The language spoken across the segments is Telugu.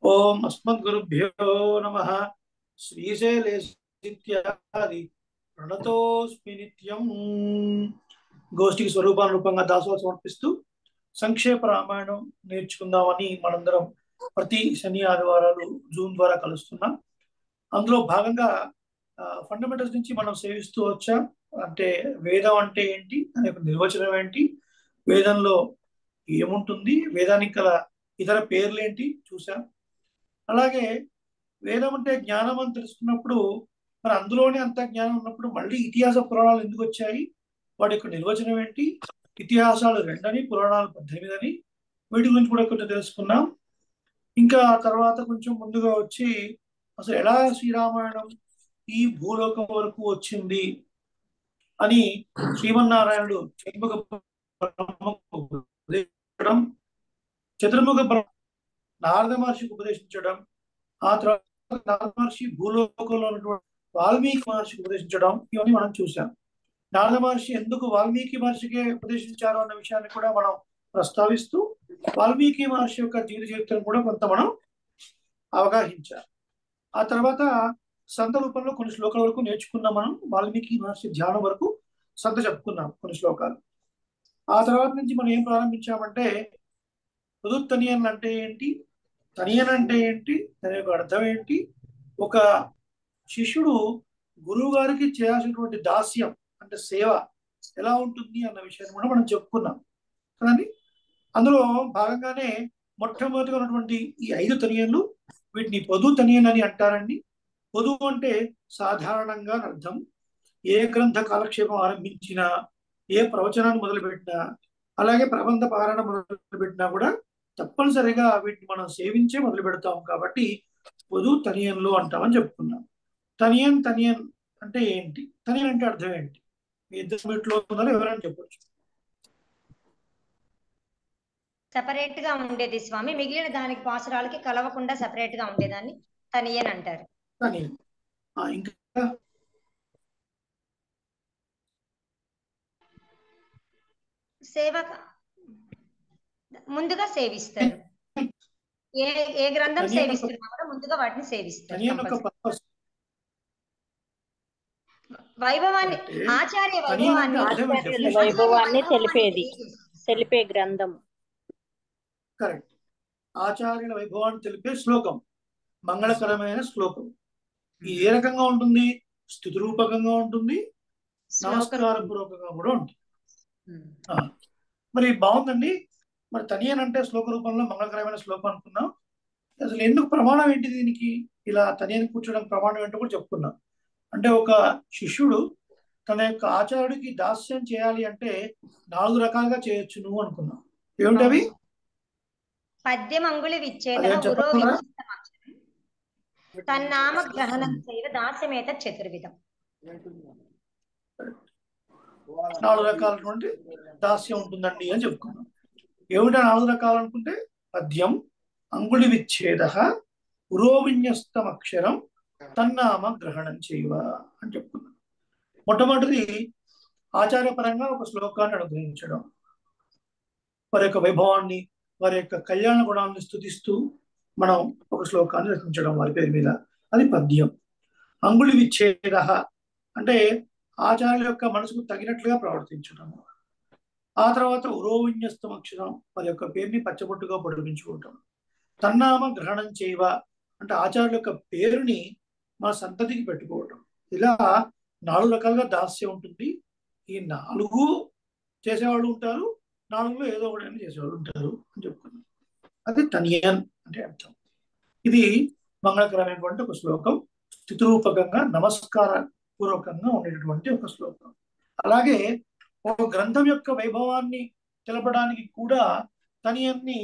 ఓం అస్మద్గురుభ్యో నమః. శ్రీశైలేశిత్యాది ప్రణతోస్మి నిత్యం. గోష్ఠికి స్వరూపానురూపంగా దాసోహం సమర్పిస్తూ సంక్షేప రామాయణం నేర్చుకుందామని మనందరం ప్రతి శని ఆదివారాలు జూమ్ ద్వారా కలుస్తున్నాం. అందులో భాగంగా ఫండమెంటల్స్ నుంచి మనం సేవిస్తూ వచ్చాం. అంటే వేదం అంటే ఏంటి, దాని యొక్క నిర్వచనం ఏంటి, వేదంలో ఏముంటుంది, వేదానికి గల ఇతర పేర్లేంటి చూసాం. అలాగే వేదం అంటే జ్ఞానం అని తెలుసుకున్నప్పుడు మరి అందులోనే అంత జ్ఞానం ఉన్నప్పుడు మళ్ళీ ఇతిహాస పురాణాలు ఎందుకు వచ్చాయి, వాటి యొక్క నిర్వచనం ఏంటి, ఇతిహాసాలు 2 పురాణాలు 18 వీటి గురించి కూడా కొంచెం తెలుసుకున్నాం. ఇంకా ఆ తర్వాత కొంచెం ముందుగా వచ్చి అసలు ఎలా శ్రీరామాయణం ఈ భూలోకం వరకు వచ్చింది అని శ్రీమన్నారాయణుడు ఉపదేశించడం, చతుర్ముఖ నారద మహర్షికి ఉపదేశించడం, ఆ తర్వాత నారద మహర్షి భూలోకంలో ఉన్నటువంటి వాల్మీకి మహర్షికి ఉపదేశించడం, ఇవన్నీ మనం చూసాం. నారద మహర్షి ఎందుకు వాల్మీకి మహర్షికే ఉపదేశించారు అన్న విషయాన్ని కూడా మనం ప్రస్తావిస్తూ వాల్మీకి మహర్షి యొక్క జీవిత చరిత్రను కూడా కొంత మనం అవగాహించాం. ఆ తర్వాత సంత రూపంలో కొన్ని శ్లోకాల వరకు నేర్చుకున్నాం. మనం వాల్మీకి మహర్షి ధ్యానం వరకు సంత చెప్పుకున్నాం కొన్ని శ్లోకాలు. ఆ తర్వాత నుంచి మనం ఏం ప్రారంభించామంటే తనియన్ అంటే ఏంటి, తనియన్ అంటే ఏంటి, దాని యొక్క అర్థం ఏంటి, ఒక శిష్యుడు గురువు గారికి చేయాల్సినటువంటి దాస్యం అంటే సేవ ఎలా ఉంటుంది అన్న విషయాన్ని కూడా మనం చెప్పుకున్నాం కదండి. అందులో భాగంగానే మొట్టమొదటిగా ఉన్నటువంటి ఈ 5 తనియన్లు, వీటిని పొదు తనియన్ అని అంటారండి. పొదువు అంటే సాధారణంగా అని అర్థం. ఏ గ్రంథ కాలక్షేపం ఆరంభించినా, ఏ ప్రవచనాన్ని మొదలుపెట్టినా, అలాగే ప్రబంధ పారాయణ మొదలుపెట్టినా కూడా తప్పనిసరిగా వీటిని మనం సేవించే మొదలు పెడతాం. కాబట్టి పొదు తనియన్లు అంటామని చెప్పుకున్నాం. తనియన్ తనియన్ అంటే ఏంటి, తనియన్ అంటే అర్థం ఏంటి, మీ ఇద్దరు వీటిలో ఉందని ఎవరైనా చెప్పొచ్చు. సెపరేట్ గా ఉండేది స్వామి, మిగిలిన దానికి పాసురాలకి కలవకుండా సెపరేట్ గా ఉండేదాన్ని తనియన్ అంటారు. తనియన్. ఇంకా సేవ ముందుగా సేవిస్తారు. ఏ ఏ గ్రంథం తనియన్ యొక్క సేవిస్తున్నా కూడా ముందుగా వాటిని సేవిస్తారు. తనియన్ యొక్క కంపల్సరీ పర్పస్ వైభవాన్ని, ఆచార్య తనియన్ అంటే వైభవాన్ని అర్థం ఆచార్యుల డెఫినేషన్ వైభవాన్ని తెలిపే గ్రంథం. కరెక్ట్. ఆచార్యుల వైభవాన్ని తెలిపే శ్లోకం, మంగళకరమైన శ్లోకం. ఇది ఏ రకంగా ఉంటుంది, స్థుతి రూపకంగా ఉంటుంది, నమస్కార పూర్వకంగా కూడా ఉంటుంది. మరి బాగుందండి. మరి తనియన్ అంటే శ్లోక రూపంలో మంగళకరమైన శ్లోకం అనుకున్నాం. అసలు ఎందుకు ప్రమాణం ఏంటి దీనికి, ఇలా తనియన్ కూర్చోడం ప్రమాణం ఏంటో కూడా చెప్పుకున్నాం. అంటే ఒక శిష్యుడు తన యొక్క ఆచార్యుడికి దాస్యం చేయాలి అంటే 4 రకాలుగా చేయొచ్చు నువ్వు అనుకున్నాం. ఏమిటవి? పద్యం అంగుళి విచ్ఛేద అదేం చెప్పగలరా? తన్నామ గ్రహణం చేయవ దాస్యమేత చతుర్విధం. 4 రకాలటువంటి దాస్యం ఉంటుందండి అని చెప్పుకున్నాం. ఏమిటా 4 రకాలు అనుకుంటే పద్యం, అంగుళి విచ్ఛేద, పురోవిన్యస్తం అక్షరం, తన్నామ గ్రహణం చేయవ అని చెప్పుకున్నాం. మొట్టమొదటిది ఆచార్యపరంగా ఒక శ్లోకాన్ని అనుగ్రహించడం, వారి యొక్క వైభవాన్ని, వారి యొక్క కళ్యాణ గుణాన్ని స్తుతిస్తూ మనం ఒక శ్లోకాన్ని రచించడం వారి పేరు మీద, అది పద్యం. అంగుళి విచ్ఛేద అంటే ఆచార్యుల యొక్క మనసుకు తగినట్లుగా ప్రవర్తించడం. ఆ తర్వాత ఉరోవిన్యస్తం అక్షరం, వారి యొక్క పేరుని పచ్చబొట్టుగా పొడిగించుకోవటం. తన్నామ గ్రహణం చేయవ అంటే ఆచార్యుల యొక్క పేరుని మన సంతతికి పెట్టుకోవటం. ఇలా 4 రకాలుగా దాస్యం ఉంటుంది. ఈ 4 చేసేవాళ్ళు ఉంటారు, 4లో ఏదో ఒకటి చేసేవాళ్ళు ఉంటారు అని చెప్పుకున్నాం. అది తనియన్ అంటే అర్థం. ఇది మంగళకరమైనటువంటి ఒక శ్లోకం, స్థితిరూపకంగా నమస్కార పూర్వకంగా ఉండేటటువంటి ఒక శ్లోకం. అలాగే ఒక గ్రంథం యొక్క వైభవాన్ని తెలపడానికి కూడా తనియన్ని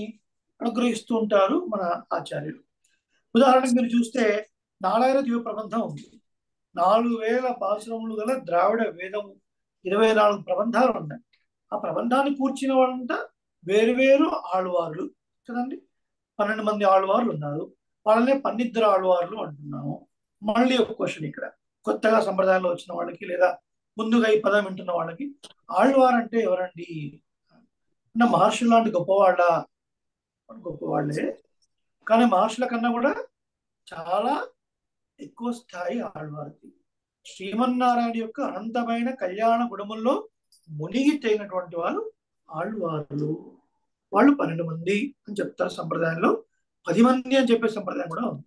అనుగ్రహిస్తూ ఉంటారు మన ఆచార్యులు. ఉదాహరణకు మీరు చూస్తే నారాయణ దివ్య ప్రబంధం ఉంది. 4000 పాశురములు గల ద్రావిడ వేదము, 24 ప్రబంధాలు ఉన్నాయి. ఆ ప్రబంధాన్ని కూర్చిన వాళ్ళంతా వేరువేరు ఆళ్వార్లు కదండి. 12 మంది ఆళ్వార్లు ఉన్నారు. వాళ్ళనే 12 ఆళ్వార్లు అంటున్నాము. మళ్ళీ ఒక క్వశ్చన్ ఇక్కడ, కొత్తగా సంప్రదాయంలో వచ్చిన వాళ్ళకి లేదా ముందుగా ఈ పదం వింటున్న వాళ్ళకి, ఆళ్వార్ అంటే ఎవరండి అంటే మహర్షులు లాంటి గొప్పవాళ్ళ? గొప్పవాళ్ళే. కానీ మహర్షుల కన్నా కూడా చాలా ఎక్కువ స్థాయి ఆళ్వార్ది. శ్రీమన్నారాయణ యొక్క అనంతమైన కళ్యాణ గుణముల్లో మునిగి తేలినటువంటి వారు ఆళ్వార్లు. వాళ్ళు 12 మంది అని చెప్తారు సంప్రదాయంలో. 10 మంది అని చెప్పే సంప్రదాయం కూడా ఉంది.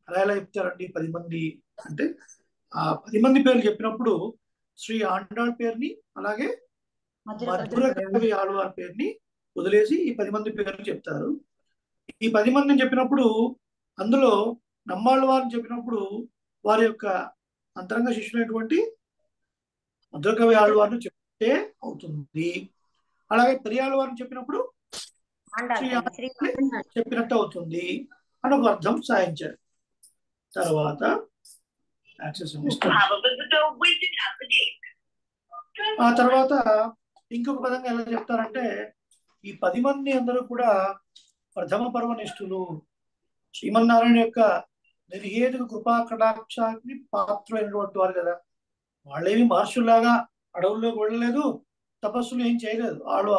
అలా ఎలా చెప్తారండి 10 మంది అంటే? ఆ 10 మంది పేర్లు చెప్పినప్పుడు శ్రీ ఆండాళ్ పేరుని అలాగే మధుర కవి ఆళ్వార్ పేరుని వదిలేసి ఈ 10 మంది పేర్లు చెప్తారు. ఈ 10 మందిని చెప్పినప్పుడు అందులో నమ్మాళ్ళవారిని చెప్పినప్పుడు వారి యొక్క అంతరంగ శిష్యులైనటువంటి మధుర కవి ఆళ్వార్ని చెప్తే అవుతుంది. అలాగే పెరియాళ్ళవారిని చెప్పినప్పుడు శ్రీ ఆండాళ్ళని చెప్పినట్టు అవుతుంది అని ఒక అర్థం సాధించారు. తర్వాత ఆ తర్వాత ఇంకొక పదంగా ఎలా చెప్తారంటే ఈ 10 మంది అందరూ కూడా ప్రథమ పర్వనిష్ఠులు. శ్రీమన్నారాయణ యొక్క నిర్హేతుక కృపా కటాక్షానికి పాత్రైనటువంటి వారు కదా. వాళ్ళేమి మహర్షుల్లాగా అడవుల్లోకి వెళ్ళలేదు, తపస్సులు ఏం చేయలేదు. వాళ్ళు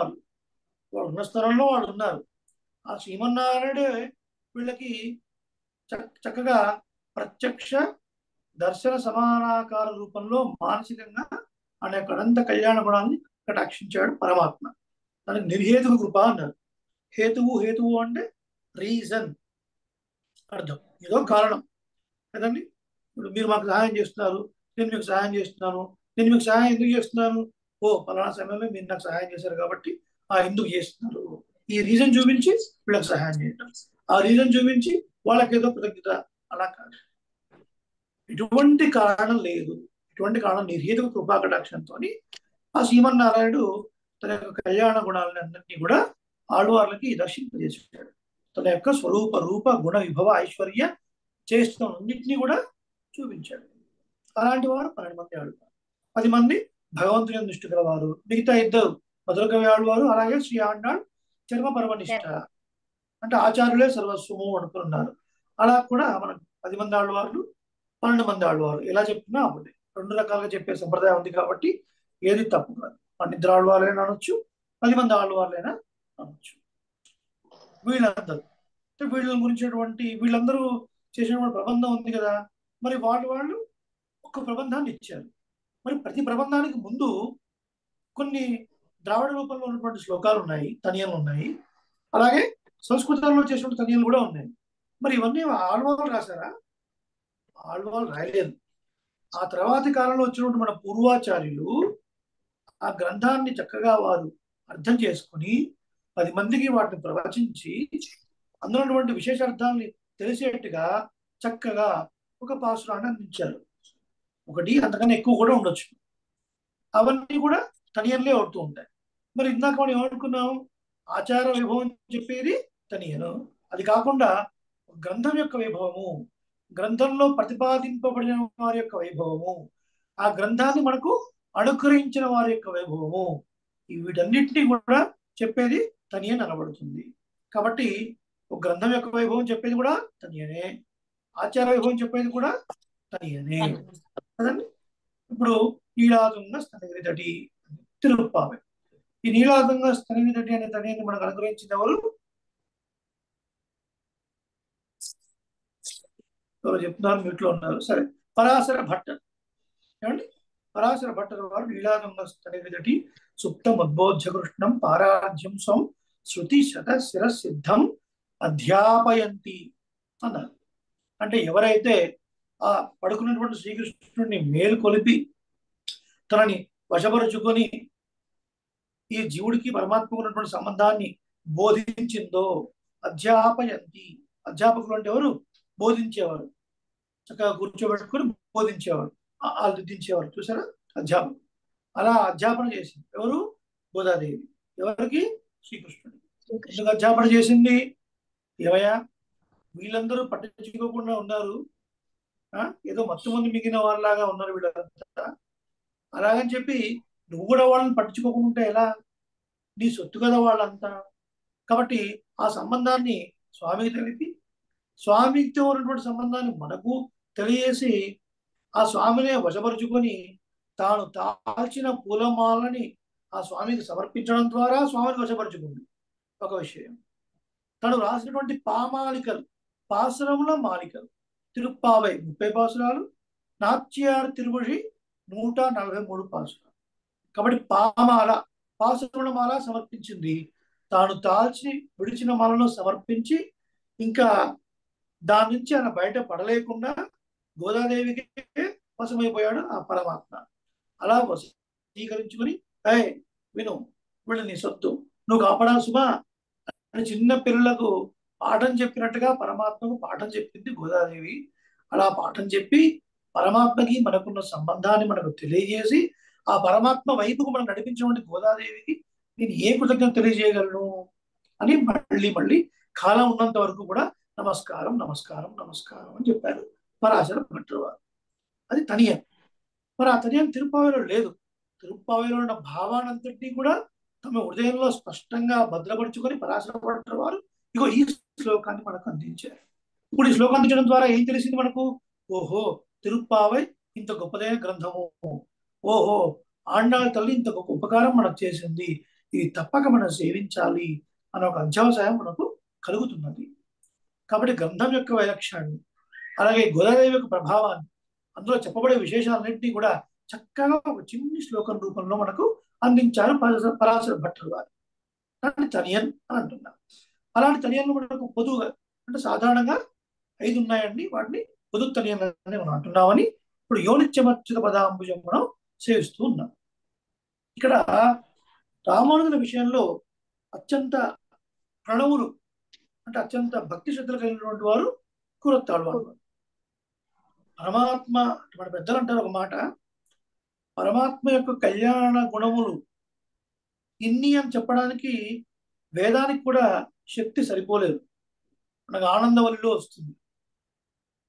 ఉన్న స్థలంలో వాళ్ళు ఉన్నారు. ఆ శ్రీమన్నారాయణుడే వీళ్ళకి చక్కగా ప్రత్యక్ష దర్శన సమానాకార రూపంలో మానసికంగా అనే అనంత కళ్యాణ గుణాన్ని కటాక్షించాడు పరమాత్మ. దానికి నిర్హేతుక కృప అన్నారు. హేతువు అంటే రీజన్, అర్థం, ఏదో కారణం కదండి. ఇప్పుడు మీరు మాకు సహాయం చేస్తున్నారు, నేను మీకు సహాయం చేస్తున్నాను. నేను మీకు సహాయం ఎందుకు చేస్తున్నాను? ఓ పలానా సమయంలో మీరు నాకు సహాయం చేశారు కాబట్టి ఎందుకు చేస్తున్నారు, ఈ రీజన్ చూపించి వీళ్ళకి సహాయం చేయటం, ఆ రీజన్ చూపించి వాళ్ళకి ఏదో కృతజ్ఞత. అలా కాదు, ఎటువంటి కారణం లేదు. ఎటువంటి కారణం నిర్హేతుక కృపా కటాక్షంతో ఆ శ్రీమన్నారాయణుడు తన యొక్క కళ్యాణ గుణాలని అన్నింటినీ కూడా ఆళ్వార్లకి దర్శింపజేసాడు. తన యొక్క స్వరూప రూప గుణ విభవ ఐశ్వర్య చేష్టం అన్నింటినీ కూడా చూపించాడు. అలాంటి వారు 12 మంది ఆళ్వారు. 10 మంది భగవంతుని దృష్టి గలవారు. మిగతా 2 మధుర కవి ఆళ్వారు అలాగే శ్రీ ఆండాళ్ చర్మ పరమనిష్ట అంటే ఆచార్యులే సర్వస్వము అనుకున్నారు. అలా కూడా మనకు 10 మంది ఆళ్వార్లు 12 మంది ఆళ్వారు ఎలా చెప్పినా అవ్వదు. 2 రకాలుగా చెప్పే సంప్రదాయం ఉంది కాబట్టి ఏది తప్పు కాదు. 12 ఆళ్వార్లైనా అనొచ్చు, 10 మంది ఆళ్వార్లైనా అనొచ్చు. వీళ్ళందరూ వీళ్ళ గురించినటువంటి వీళ్ళందరూ చేసినటువంటి ప్రబంధం ఉంది కదా. మరి వాళ్ళు ఒక ప్రబంధాన్ని ఇచ్చారు. మరి ప్రతి ప్రబంధానికి ముందు కొన్ని ద్రావిడ రూపంలో ఉన్నటువంటి శ్లోకాలు ఉన్నాయి, తనియలు ఉన్నాయి. అలాగే సంస్కృతంలో చేసినటువంటి తనియలు కూడా ఉన్నాయి. మరి ఇవన్నీ ఆళ్వార్లు రాశారా? ఆళ్వార్లు రాయలేదు. ఆ తర్వాతి కాలంలో వచ్చినటువంటి మన పూర్వాచార్యులు ఆ గ్రంథాన్ని చక్కగా వారు అర్థం చేసుకుని 10 మందికి వాటిని ప్రవచించి అందులో ఉన్నటువంటి విశేషార్థాన్ని తెలిసేట్టుగా చక్కగా ఒక పాసురాన్ని అందించారు. ఒకటి అంతకన్నా ఎక్కువ కూడా ఉండొచ్చు. అవన్నీ కూడా తనియన్లే అవుతూ ఉంటాయి. మరి ఇందాక మనం ఏమనుకున్నాం? ఆచార వైభవం చెప్పేది తనియను. అది కాకుండా గ్రంథం యొక్క వైభవము, గ్రంథంలో ప్రతిపాదింపబడిన వారి యొక్క వైభవము, ఆ గ్రంథాన్ని మనకు అనుగ్రహించిన వారి యొక్క వైభవము, వీటన్నిటినీ కూడా చెప్పేది తనియన్ అనబడుతుంది. కాబట్టి ఒక గ్రంథం యొక్క వైభవం చెప్పేది కూడా తనియనే, ఆచార వైభవం చెప్పేది కూడా తనియనే కదండి. ఇప్పుడు నీలాతుంగ స్తనగిరితటి తిరుప్పావై. ఈ నీలాతుంగ స్తనగిరితటి అనే తనియన్ని మనకు అనుగ్రహించిన ఎవరు? ఎవరు చెప్తున్నారు? మీట్లో ఉన్నారు. సరే, పరాశర భట్టర్. ఏమండి? పరాశర భట్టర్ వారు నీలాతుంగ స్తనగిరితటి సుప్తం ఉద్బోధ్య కృష్ణం పారాజ్యం స్వం శృతి శత శిరసిద్ధం అధ్యాపయంతి అన్నారు. అంటే ఎవరైతే ఆ పడుకున్నటువంటి శ్రీకృష్ణుడిని మేలుకొలిపి తనని వశపరుచుకొని ఈ జీవుడికి పరమాత్మకు ఉన్నటువంటి సంబంధాన్ని బోధించిందో, అధ్యాపయంతి. అధ్యాపకులు అంటే ఎవరు? బోధించేవారు. చక్కగా కూర్చోబెట్టుకుని బోధించేవారు, దిద్దించేవారు. చూసారా? అధ్యాపకులు. అలా అధ్యాపన చేసింది ఎవరు? గోదాదేవి. ఎవరికి? శ్రీకృష్ణుడు. ఎందుకు అధ్యాపన చేసింది? ఏమయ్యా వీళ్ళందరూ పట్టించుకోకుండా ఉన్నారు, ఏదో మత్తు మంది మిగిలిన వాళ్ళలాగా ఉన్నారు వీళ్ళంతా, అలాగని చెప్పి నువ్వు కూడా వాళ్ళని పట్టించుకోకుండా ఎలా? నీ సొత్తు కదా వాళ్ళంతా. కాబట్టి ఆ సంబంధాన్ని స్వామికి తెలిపి, స్వామితో ఉన్నటువంటి సంబంధాన్ని మనకు తెలియజేసి ఆ స్వామినే వశపరుచుకొని తాను తాల్చిన పూలమాలని ఆ స్వామికి సమర్పించడం ద్వారా స్వామిని వశపరుచుకుంది ఒక విషయం. తను రాసినటువంటి పామాలికలు, పాసురముల మాలికలు, తిరుప్పావై 30 పాసురాలు, నాచ్యార్ తిరుమొഴി 143 పాసురాలు. కాబట్టి పామాల, పాసురముల మాల సమర్పించింది. తాను తాల్చి విడిచిన మాలను సమర్పించి ఇంకా దాని నుంచి ఆయన బయట పడలేకుండా గోదాదేవికి వశమైపోయాడు ఆ పరమాత్మ. అలా వశీకరించుకుని, అయ్ విను, వీళ్ళు నీ సొత్తు, నువ్వు కాపాడాలి సుమా అని చిన్న పిల్లలకు పాఠం చెప్పినట్టుగా పరమాత్మకు పాఠం చెప్పింది గోదాదేవి. అలా పాఠం చెప్పి పరమాత్మకి మనకున్న సంబంధాన్ని మనకు తెలియజేసి ఆ పరమాత్మ వైపుకు మనం నడిపించినటువంటి గోదాదేవికి నేను ఏ కృతజ్ఞత తెలియజేయగలను అని మళ్ళీ మళ్ళీ కాలం ఉన్నంత వరకు కూడా నమస్కారం నమస్కారం నమస్కారం అని చెప్పారు పరాశర భట్టర్ వారు. అది తనియం. మరి ఆ తనియం తిరుప్పావైలో లేదు. తిరుప్పావైలో ఉన్న భావానంతటినీ కూడా తమ హృదయంలో స్పష్టంగా భద్రపరుచుకొని పరాశర భట్టర్ వారు ఇగో ఈ శ్లోకాన్ని మనకు అందించారు. ఇప్పుడు ఈ శ్లోకం అందించడం ద్వారా ఏం తెలిసింది మనకు? ఓహో, తిరుప్పావై ఇంత గొప్పదైన గ్రంథము, ఓహో ఆండాళ్ళ తల్లి ఇంత గొప్ప ఉపకారం మనకు చేసింది, ఇది తప్పక మనం సేవించాలి అనే ఒక అధ్యావసాయం మనకు కలుగుతున్నది. కాబట్టి గ్రంథం యొక్క వైలక్షణాన్ని, అలాగే గోదాదేవి యొక్క ప్రభావాన్ని, అందులో చెప్పబడే విశేషాలన్నింటినీ కూడా చక్కగా ఒక చిన్ని శ్లోకం రూపంలో మనకు అందించారు పరాశర భట్టర్ వారు. దాన్ని తనియన్ అని అంటున్నారు. అలాంటి తనియన్లు మనకు పొదువుగా అంటే సాధారణంగా 5 ఉన్నాయండి. వాటిని పొదుగు తనియన్ అని మనం అంటున్నామని ఇప్పుడు యోనిత్యమచ్యుత పదాంబుజం మనం సేవిస్తూ ఉన్నాం. ఇక్కడ రామానుజుల విషయంలో అత్యంత ప్రణవులు అంటే అత్యంత భక్తి శ్రద్ధలు కలిగినటువంటి వారు కూరత్తాళ్వారు. పరమాత్మ, మన పెద్దలు అంటారు ఒక మాట, పరమాత్మ యొక్క కళ్యాణ గుణములు ఇన్ని అని చెప్పడానికి వేదానికి కూడా శక్తి సరిపోలేదు. మనకు ఆనందవల్లిలో వస్తుంది.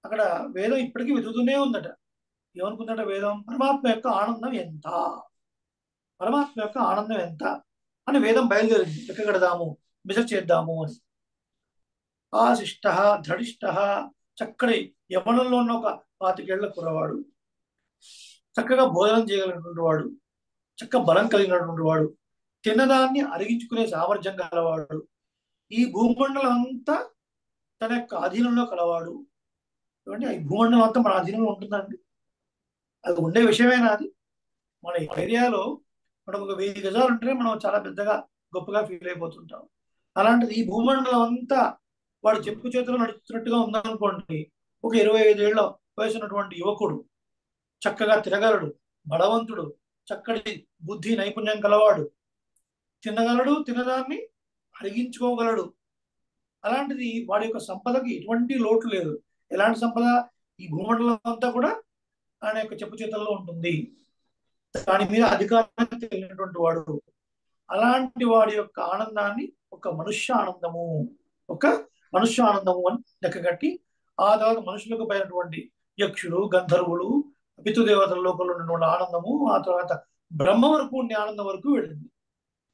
అక్కడ వేదం ఇప్పటికీ వెతుకుతూనే ఉందట. ఏమనుకుందట వేదం? పరమాత్మ యొక్క ఆనందం ఎంత, పరమాత్మ యొక్క ఆనందం ఎంత అని వేదం బయలుదేరింది. లెక్క కడదాము, మెజర్ చేద్దాము అని. ఆశిష్ట ధడిష్ట, చక్కటి యవనంలో ఉన్న ఒక 25 ఏళ్ల కుర్రవాడు, చక్కగా భోజనం చేయగలిగినటువంటి వాడు, చక్క బలం కలిగినటువంటి వాడు, తిన్నదాన్ని అరిగించుకునే సామర్థ్యం కలవాడు, ఈ భూమండలం అంతా తన యొక్క అధీనంలో కలవాడు. ఏమంటే ఈ భూమండలం అంతా మన అధీనంలో ఉంటుందండి? అది ఉండే విషయమేనా? అది మన ఏరియాలో మనకు ఒక 1000 గజాలు ఉంటేనే మనం చాలా పెద్దగా గొప్పగా ఫీల్ అయిపోతుంటాం. అలాంటిది ఈ భూమండలం అంతా వాడు చెప్పు చేతిలో నడుస్తున్నట్టుగా ఉందనుకోండి. ఒక 25 ఏళ్ల వయసు ఉన్నటువంటి యువకుడు, చక్కగా తిరగలడు, బలవంతుడు, చక్కటి బుద్ధి నైపుణ్యం కలవాడు, తినగలడు, తినదాన్ని అరిగించుకోగలడు. అలాంటిది వాడి యొక్క సంపదకి ఎటువంటి లోటు లేదు. ఎలాంటి సంపద? ఈ భూమండలం అంతా కూడా ఆయన యొక్క చెప్పు చేతుల్లో ఉంటుంది. దాని మీద అధికారం తెలియనటువంటి వాడు. అలాంటి వాడి యొక్క ఆనందాన్ని ఒక మనుష్య ఆనందము, ఒక మనుష్య ఆనందము అని లెక్కగట్టి ఆ తర్వాత మనుషులకు పైనటువంటి యక్షులు, గంధర్వులు, పితృదేవతల లోపల ఉన్నటువంటి ఆనందము, ఆ తర్వాత బ్రహ్మ వరకు ఉండే ఆనందం వరకు వెళ్ళింది.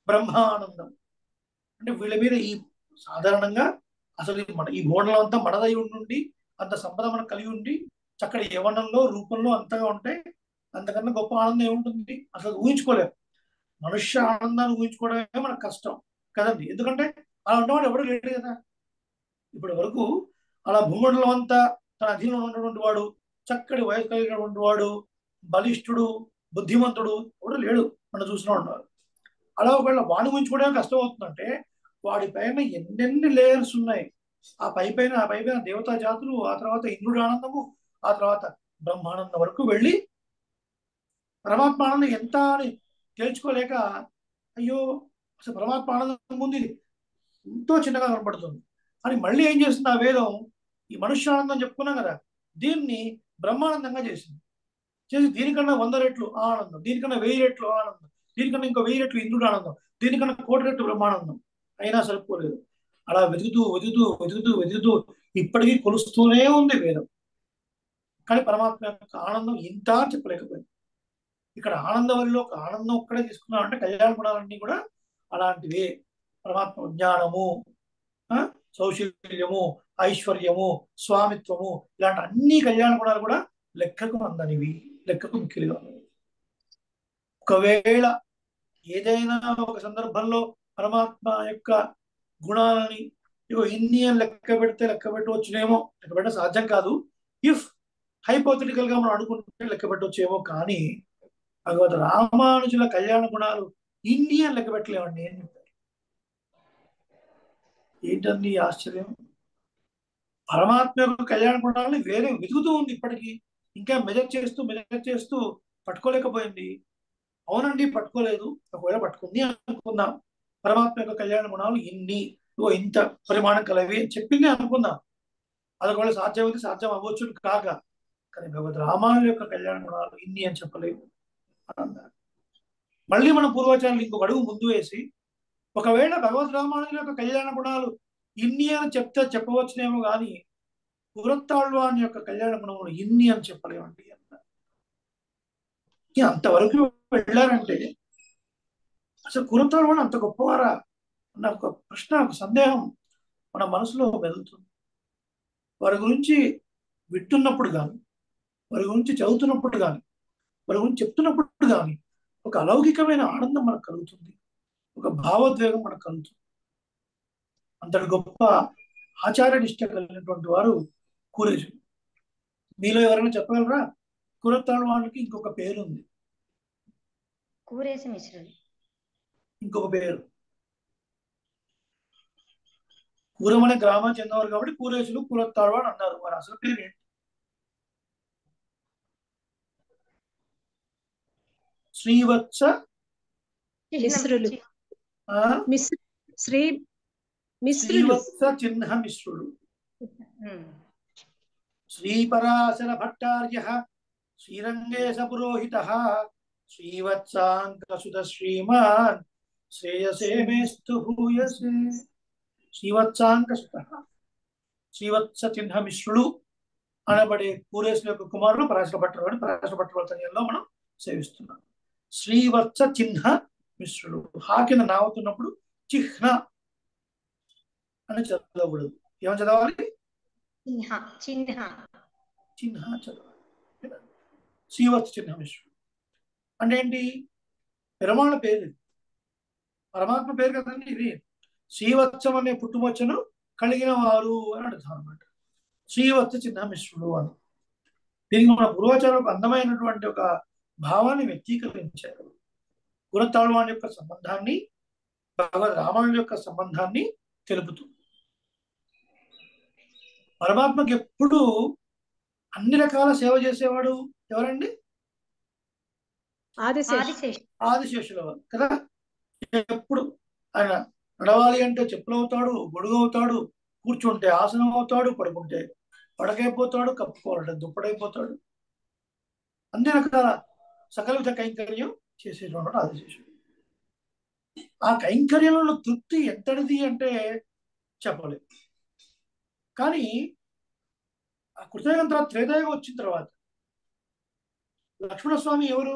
బ్రహ్మ ఆనందం అంటే వీళ్ళ మీద ఈ సాధారణంగా అసలు ఈ భూమండలం అంతా మనదై ఉండి అంత సంపద మనకు కలిగి ఉండి చక్కటి యవనంలో రూపంలో అంతగా ఉంటే అంతకన్నా గొప్ప ఆనందం ఏముంటుంది? అసలు ఊహించుకోలేము. మనుష్య ఆనందాన్ని ఊహించుకోవడమే మనకు కష్టం కదండి. ఎందుకంటే అలా ఉన్నవాడు ఎవడు లేడు కదా. ఇప్పటి వరకు అలా భూమండలం అంతా తన అధీనంలో ఉన్నటువంటి వాడు, చక్కటి వయసు కలిగినటువంటి వాడు, బలిష్ఠుడు, బుద్ధిమంతుడు ఎవడు లేడు మనం చూసిన ఉన్నారు. అలా ఒకవేళ వాడిని ఊహించుకోవడమే కష్టం అవుతుందంటే వాడి పైన ఎన్నెన్ని లేయర్స్ ఉన్నాయి. ఆ పైపైన దేవతా జాతులు, ఆ తర్వాత ఇంద్రుడి ఆనందము, ఆ తర్వాత బ్రహ్మానందం వరకు వెళ్ళి పరమాత్మ ఆనందం ఎంత అని తేల్చుకోలేక అయ్యో అసలు పరమాత్మ ఆనందం ఉంది ఎంతో చిన్నగా కనపడుతుంది అని మళ్ళీ ఏం చేస్తుంది ఆ వేదం? ఈ మనుష్య ఆనందం చెప్పుకున్నాం కదా, దీన్ని బ్రహ్మానందంగా చేసింది. చేసి దీనికన్నా 100 రెట్లు ఆనందం, దీనికన్నా 1000 రెట్లు ఆనందం, దీనికన్నా ఇంకో 1000 రెట్లు ఇంద్రుడు ఆనందం, దీనికన్నా 1,000,000 రెట్లు బ్రహ్మానందం. అయినా సరిపోలేదు. అలా వెతుకుతూ ఇప్పటికీ కొలుస్తూనే ఉంది వేదం. కానీ పరమాత్మ యొక్క ఆనందం ఇంత అని చెప్పలేకపోయింది. ఇక్కడ ఆనందవల్లిలో ఒక ఆనందం ఒక్కడే తీసుకున్నామంటే కళ్యాణ గుణాలన్నీ కూడా అలాంటివే. పరమాత్మ జ్ఞానము, సౌశల్యము, ఐశ్వర్యము, స్వామిత్వము, ఇలాంటి అన్ని కళ్యాణ గుణాలు కూడా లెక్కకు అందనివి, లెక్కకు మిక్కిలిగా ఉన్నవి. ఒకవేళ ఏదైనా ఒక సందర్భంలో పరమాత్మ యొక్క గుణాలని ఇగో ఇన్ని అని లెక్క పెట్టవచ్చునేమో, లెక్క పెట్టడం సాధ్యం కాదు. ఇఫ్ హైపోథెటికల్ గా మనం అనుకుంటే లెక్క పెట్టవచ్చేమో, కానీ భగవద్ రామానుజుల కళ్యాణ గుణాలు ఇన్ని అని లెక్క పెట్టలేమండి. ఏం చెప్తారు? ఏంటండి ఈ ఆశ్చర్యం? పరమాత్మ యొక్క కళ్యాణ గుణాలని వేరే వెతుకుతూ ఉంది ఇప్పటికీ, ఇంకా మెజర్ చేస్తూ పట్టుకోలేకపోయింది. అవునండి, పట్టుకోలేదు. ఒకవేళ పట్టుకుంది అనుకుందాం, పరమాత్మ యొక్క కళ్యాణ గుణాలు ఇన్ని, ఇంత పరిమాణం కలవి అని చెప్పింది అనుకుందాం. అది ఒకవేళ సాధ్యమైతే సాధ్యం అవ్వచ్చు కాక, కానీ భగవద్ రామానుజుల యొక్క కళ్యాణ గుణాలు ఇన్ని అని చెప్పలేవు అని అన్నారు. మళ్ళీ మన పూర్వాచార్యులు ఇంకొక అడుగు ముందు వేసి, ఒకవేళ భగవద్ రామానుజుల యొక్క కళ్యాణ గుణాలు ఇన్ని అని చెప్పవచ్చునేమో కానీ పురత్తాళ్వాన్ యొక్క కళ్యాణ గుణములు ఇన్ని అని చెప్పలేమండి అన్నారు. అంతవరకు వెళ్ళారంటే అసలు పురత్తాళ్వాన్ అంత గొప్పవారా అన్న ఒక ప్రశ్న, ఒక సందేహం మన మనసులో మెదులుతుంది. వారి గురించి వింటున్నప్పుడు కానీ, వారి గురించి చదువుతున్నప్పుడు కానీ, వారి గురించి చెప్తున్నప్పుడు కానీ ఒక అలౌకికమైన ఆనందం మనకు కలుగుతుంది, ఒక భావోద్వేగం మనకు కలుగుతుంది. అంతటి గొప్ప ఆచార్య నిష్ట కలిగినటువంటి వారు కూరేజులు. మీలో ఎవరైనా చెప్పగలరా? కురత్తాళ్వాన్కి ఇంకొక పేరు ఉంది. కూరేసి మిశ్రులు. ఇంకొక పేరు, కూరం అనే గ్రామం చెందినవారు కాబట్టి కూరేజులు, కురత్తాళ్వాన్ అన్నారు. మరి అసలు పేరు ఏంటి? శ్రీవత్స మిశ్రులు. శ్రీవత్స చిహ్న మిశ్రుడు. శ్రీపరాశర భట్టార్య శ్రీరంగేశ పురోహిత శ్రీవత్సాంకసుత శ్రీమాన్ శ్రేయసే మేస్తు భూయసే. శ్రీవత్సాంకసుత, శ్రీవత్స చిహ్న మిశ్రుడు అనబడే కూరేశుల యొక్క కుమారుడు పరాశర భట్టర్. పరాశర భట్టర్ తనయంలో మనం సేవిస్తున్నాం. శ్రీవత్స చిహ్న మిశ్రుడు. హా కింద నావుతున్నప్పుడు చిహ్న అని చదవకూడదు. ఏమని చదవాలి? చిహ్న చదవాలి. శ్రీవత్స చిహ్న మిశ్రుడు అంటే ఏంటి? పెరమాళ పేరు, పరమాత్మ పేరు కదండి ఇది. శ్రీవత్సం అనే పుట్టుమచ్చను కలిగిన వారు అని అర్థం అనమాట. శ్రీవత్స చిహ్న మిశ్రుడు అని. దీనికి మన పూర్వాచార్యులకు అందమైనటువంటి ఒక భావాన్ని వ్యక్తీకరించారు. కురత్తాళ్వాన్ యొక్క సంబంధాన్ని, భగవద్ రామానుజుల యొక్క సంబంధాన్ని తెలుపుతూ, పరమాత్మకి ఎప్పుడు అన్ని రకాల సేవ చేసేవాడు ఎవరండి? ఆదిశేషుల వారు కదా. ఎప్పుడు ఆయన నడవాలి అంటే చెప్పులు అవుతాడు, గొడుగు అవుతాడు, కూర్చుంటే ఆసనం అవుతాడు, పడుకుంటే పడకైపోతాడు, కప్పుకోవాలంటే దుప్పడైపోతాడు. అన్ని రకాల సకల విధ కైంకర్యం చేసేటువంటి ఆదిశేషుడు. ఆ కైంకర్యంలో తృప్తి ఎంతటిది అంటే చెప్పలేదు. కానీ ఆ కృతయుగం తర్వాత త్రేతాయుగం వచ్చిన తర్వాత లక్ష్మణస్వామి ఎవరు?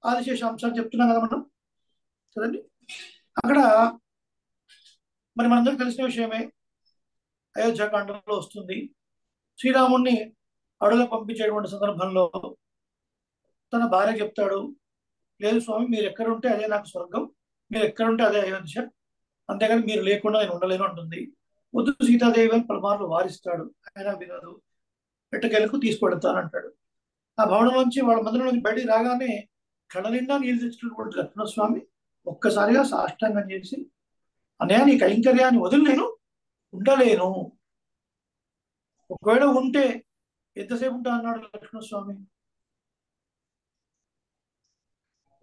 ఆదిశేష అంశాలు చెప్తున్నాం కదా మనం కదండి. అక్కడ మరి మనందరికి తెలిసిన విషయమే, అయోధ్యాకాండంలో వస్తుంది. శ్రీరాముణ్ణి అడవిలో పంపించేటువంటి సందర్భంలో తన భార్య చెప్తాడు, లేదు స్వామి, మీరు ఎక్కడుంటే అదే నాకు స్వర్గం, మీరు ఎక్కడుంటే అదే అయోధ్య, అంతేగాని మీరు లేకుండా నేను ఉండలేను అంటుంది. వద్దు సీతాదేవి అని పలుమార్లు వారిస్తాడు, ఆయన వినదు. పెట్టకెళ్ళకు తీసుకెళ్తానంటాడు. ఆ భవనం నుంచి వాళ్ళ మందిరం నుంచి బయటికి రాగానే కళ్ళ నిండా నీళ్ళు తెచ్చినటువంటి లక్ష్మణస్వామి ఒక్కసారిగా సాష్టాంగం చేసి, అన్నయ్య నీ కైంకర్యాన్ని వదిలి నేను ఉండలేను, ఒకవేళ ఉంటే ఎంతసేపు ఉంటా అన్నాడు లక్ష్మణస్వామి.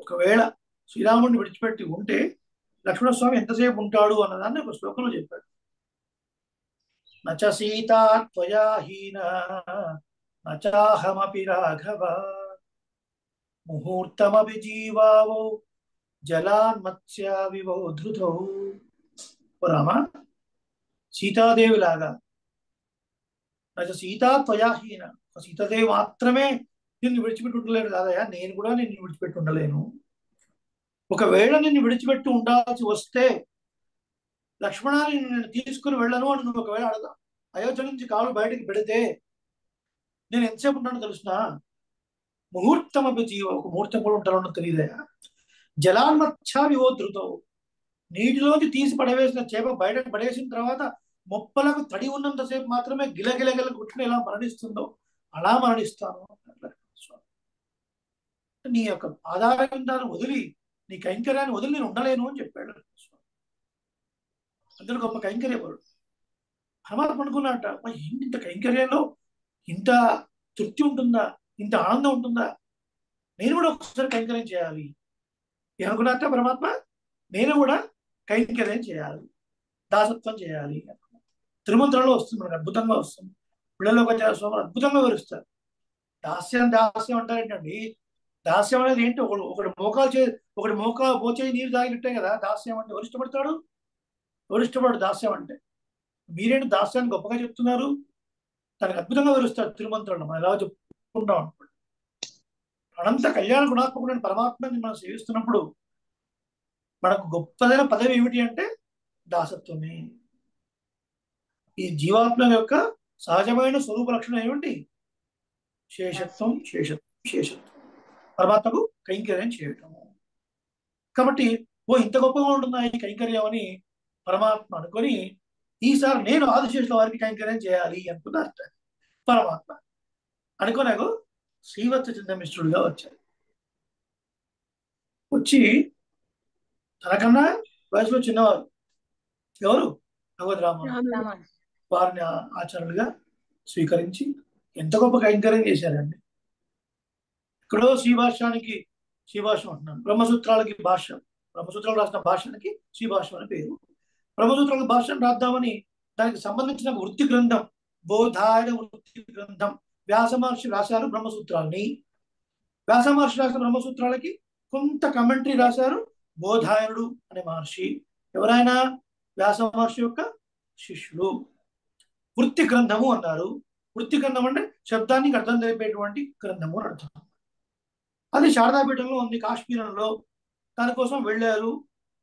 ఒకవేళ శ్రీరాముడిని విడిచిపెట్టి ఉంటే లక్ష్మణస్వామి ఎంతసేపు ఉంటాడు అన్నదాన్ని ఒక శ్లోకంలో చెప్పాడు. నచ సీతా త్వయా హీన నచాహమపి రాఘవ ముహూర్తమపి జీవావో జలాన్మత్స్యావివో ధృతౌ. రామ, సీతాదేవి లాగా నచ సీతా త్వయా హీన, సీతాదేవి మాత్రమే నిన్ను విడిచిపెట్టి ఉండలేను కాదయా, నేను కూడా నిన్ను విడిచిపెట్టి ఉండలేను. ఒకవేళ నిన్ను విడిచిపెట్టి ఉండాల్సి వస్తే లక్ష్మణాన్ని నేను తీసుకుని వెళ్ళను అని నువ్వు ఒకవేళ అడగా, అయోధ్య నుంచి కాలు బయటకు పెడితే నేను ఎంతసేపు ఉంటానో తెలుసునా? ముహూర్తం అవి జీవ, ఒక ముహూర్తం కూడా ఉంటానో తెలియదయా. జలాన్మత్స్యావివో ధృతౌ, నీటిలోకి తీసి పడవేసిన చేప బయటకు పడేసిన తర్వాత మొప్పలకు తడి ఉన్నంతసేపు మాత్రమే గిలగిలగిల కొట్టుకుని ఎలా మరణిస్తుందో అలా మరణిస్తాను అన్నారు స్వామి. నీ యొక్క ఆధారాన్ని వదిలి, నీ కైంకర్యాన్ని వదిలి నేను ఉండలేను అని చెప్పాడు స్వామి. అందరూ గొప్ప కైంకర్యపరుడు. పరమాత్మ అనుకున్నట, ఏంటి ఇంత కైంకర్యంలో ఇంత తృప్తి ఉంటుందా, ఇంత ఆనందం ఉంటుందా, నేను కూడా ఒకసారి కైంకర్యం చేయాలి అనుకున్నట్ట పరమాత్మ. నేను కూడా కైంకర్యం చేయాలి, దాసత్వం చేయాలి. తిరుమంత్రంలో వస్తుంది, మనకు అద్భుతంగా వస్తుంది. పిల్లలోకి స్వామి అద్భుతంగా వివరిస్తారు. దాస్యం దాస్యం అంటారేంటండి? దాస్యం అనేది ఏంటి? ఒకటి మోకాలు పోచే నీరు తాగినట్టే కదా దాస్యం అంటే. ఎవరు ఇష్టపడతాడు? ఎవరు ఇష్టపడు దాస్యం అంటే? మీరేంటి దాస్యాన్ని గొప్పగా చెప్తున్నారు? దానికి అద్భుతంగా వివరిస్తారు తిరుమంత్రంలో. మనం ఎలా చెప్పుకుంటాం అనుకోండి. అనంత కళ్యాణ గుణాత్మకుడైన పరమాత్మని మనం సేవిస్తున్నప్పుడు మనకు గొప్పదైన పదవి ఏమిటి అంటే దాసత్వమే. ఈ జీవాత్మ యొక్క సహజమైన స్వరూప లక్షణం ఏమిటి? శేషత్వం, శేషత్వం, శేషత్వం. పరమాత్మకు కైంకర్యం చేయటము. కాబట్టి ఇంత గొప్పగా ఉంటుందా ఈ కైంకర్యం అని పరమాత్మ అనుకొని, ఈసారి నేను ఆదిశేషుల వారికి కైంకర్యం చేయాలి అనుకున్నారు పరమాత్మ. అనుకున్నాకు శ్రీవత్స చింతమిశ్రుడుగా వచ్చారు. వచ్చి తనకన్నా వయసులో చిన్నవారు ఎవరు? భగవద్ రామ వారిని ఆచార్యులుగా స్వీకరించి ఎంత గొప్ప కైంకర్యం చేశారండి. ఇక్కడో శ్రీభాష్యం అంటున్నాను. బ్రహ్మసూత్రాలకి భాష్యం, బ్రహ్మసూత్రాలు రాసిన భాష్యానికి శ్రీభాష్యం అని పేరు. బ్రహ్మసూత్రాలకు భాష్యం రాద్దామని దానికి సంబంధించిన వృత్తి గ్రంథం, బోధాయన వృత్తి గ్రంథం వ్యాస మహర్షి రాశారు బ్రహ్మసూత్రాలని. వ్యాస మహర్షి రాసిన బ్రహ్మసూత్రాలకి కొంత కమెంటరీ రాశారు బోధాయనుడు అనే మహర్షి. ఎవరైనా వ్యాస మహర్షి యొక్క శిష్యుడు. వృత్తి గ్రంథము అన్నారు. వృత్తి గ్రంథం అంటే శబ్దానికి అర్థం తెలిపేటువంటి గ్రంథము అని అర్థం. అది శారదాపీఠంలో ఉంది, కాశ్మీరంలో. దానికోసం వెళ్ళారు.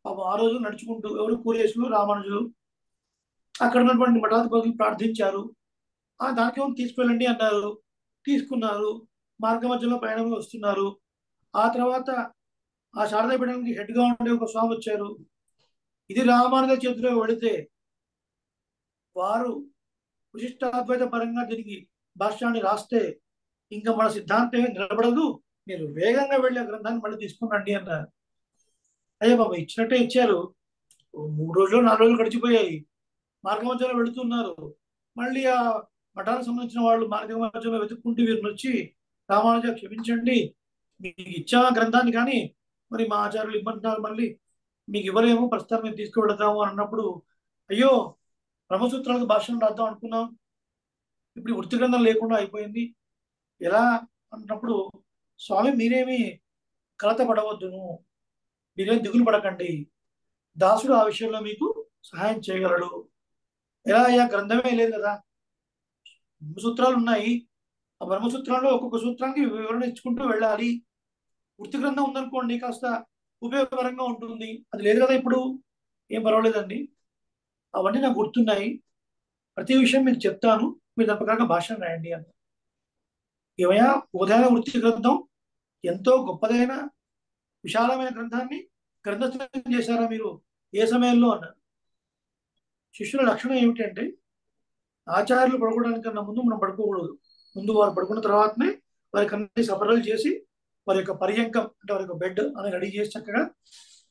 ఆ రోజు నడుచుకుంటూ ఎవరు కూరేసులు, రామానుజులు అక్కడ ఉన్నటువంటి మఠాధిపతులు ప్రార్థించారు. దానికేమో తీసుకువెళ్ళండి అన్నారు. తీసుకున్నారు. మార్గ మధ్యలో ప్రయాణంలో వస్తున్నారు. ఆ తర్వాత ఆ శారదాపీఠానికి హెడ్గా ఉండే ఒక స్వామి వచ్చారు. ఇది రామానుజ చేతిలో వెళితే వారు విశిష్టాద్వైత పరంగా దీనికి భాష్యాన్ని రాస్తే ఇంకా మన సిద్ధాంతమే నిలబడదు, మీరు వేగంగా వెళ్ళే గ్రంథాన్ని మళ్ళీ తీసుకునండి అన్నారు. అయ్యా బాబా ఇచ్చినట్టే ఇచ్చారు. 3 రోజులు 4 రోజులు గడిచిపోయాయి. మార్గ మధ్యలో వెళుతున్నారు. మళ్ళీ ఆ మఠానికి సంబంధించిన వాళ్ళు మార్గ మధ్యలో వెతుక్కుంటూ వీరిని వచ్చి, రామానుజ క్షమించండి, మీకు ఇచ్చా గ్రంథాన్ని కానీ మరి మా ఆచార్యులు ఇబ్బంటున్నారు, మళ్ళీ మీకు ఇవ్వలేము, ప్రస్తుతం మేము తీసుకువెళతాము అని అన్నప్పుడు, అయ్యో బ్రహ్మసూత్రాలకు భాష్యం రాద్దాం అనుకున్నాం, ఇప్పుడు వృత్తి గ్రంథం లేకుండా అయిపోయింది, ఎలా అన్నప్పుడు, స్వామి మీరేమి కలత పడవద్దును, మీరేం దిగులు పడకండి, దాసుడు ఆ విషయంలో మీకు సహాయం చేయగలడు. ఎలా అయ్యా గ్రంథమే లేదు కదా, బ్రహ్మసూత్రాలు ఉన్నాయి. ఆ బ్రహ్మసూత్రాల్లో ఒక్కొక్క సూత్రానికి వివరణ ఇచ్చుకుంటూ వెళ్ళాలి. వృత్తి గ్రంథం ఉందనుకోండి కాస్త ఉపయోగకరంగా ఉంటుంది. అది లేదు కదా ఇప్పుడు, ఏం పర్వాలేదండి, అవన్నీ నాకు గుర్తున్నాయి, ప్రతి విషయం మీకు చెప్తాను, మీరు దాని ప్రకారంగా భాషను రాయండి అన్న. ఏమయ్యా బోధాయన వృత్తి గ్రంథం ఎంతో గొప్పదైన విశాలమైన గ్రంథాన్ని గ్రంథస్థం చేశారా మీరు, ఏ సమయంలో అన్నారు. శిష్యుల లక్షణం ఏమిటంటే ఆచార్యులు పడుకోవడానికన్నా ముందు మనం పడుకోకూడదు. ముందు వారు పడుకున్న తర్వాతనే వారికి అన్ని సపరలు చేసి వారి యొక్క పర్యంకం అంటే వారి యొక్క బెడ్ అని రెడీ చేసి చక్కగా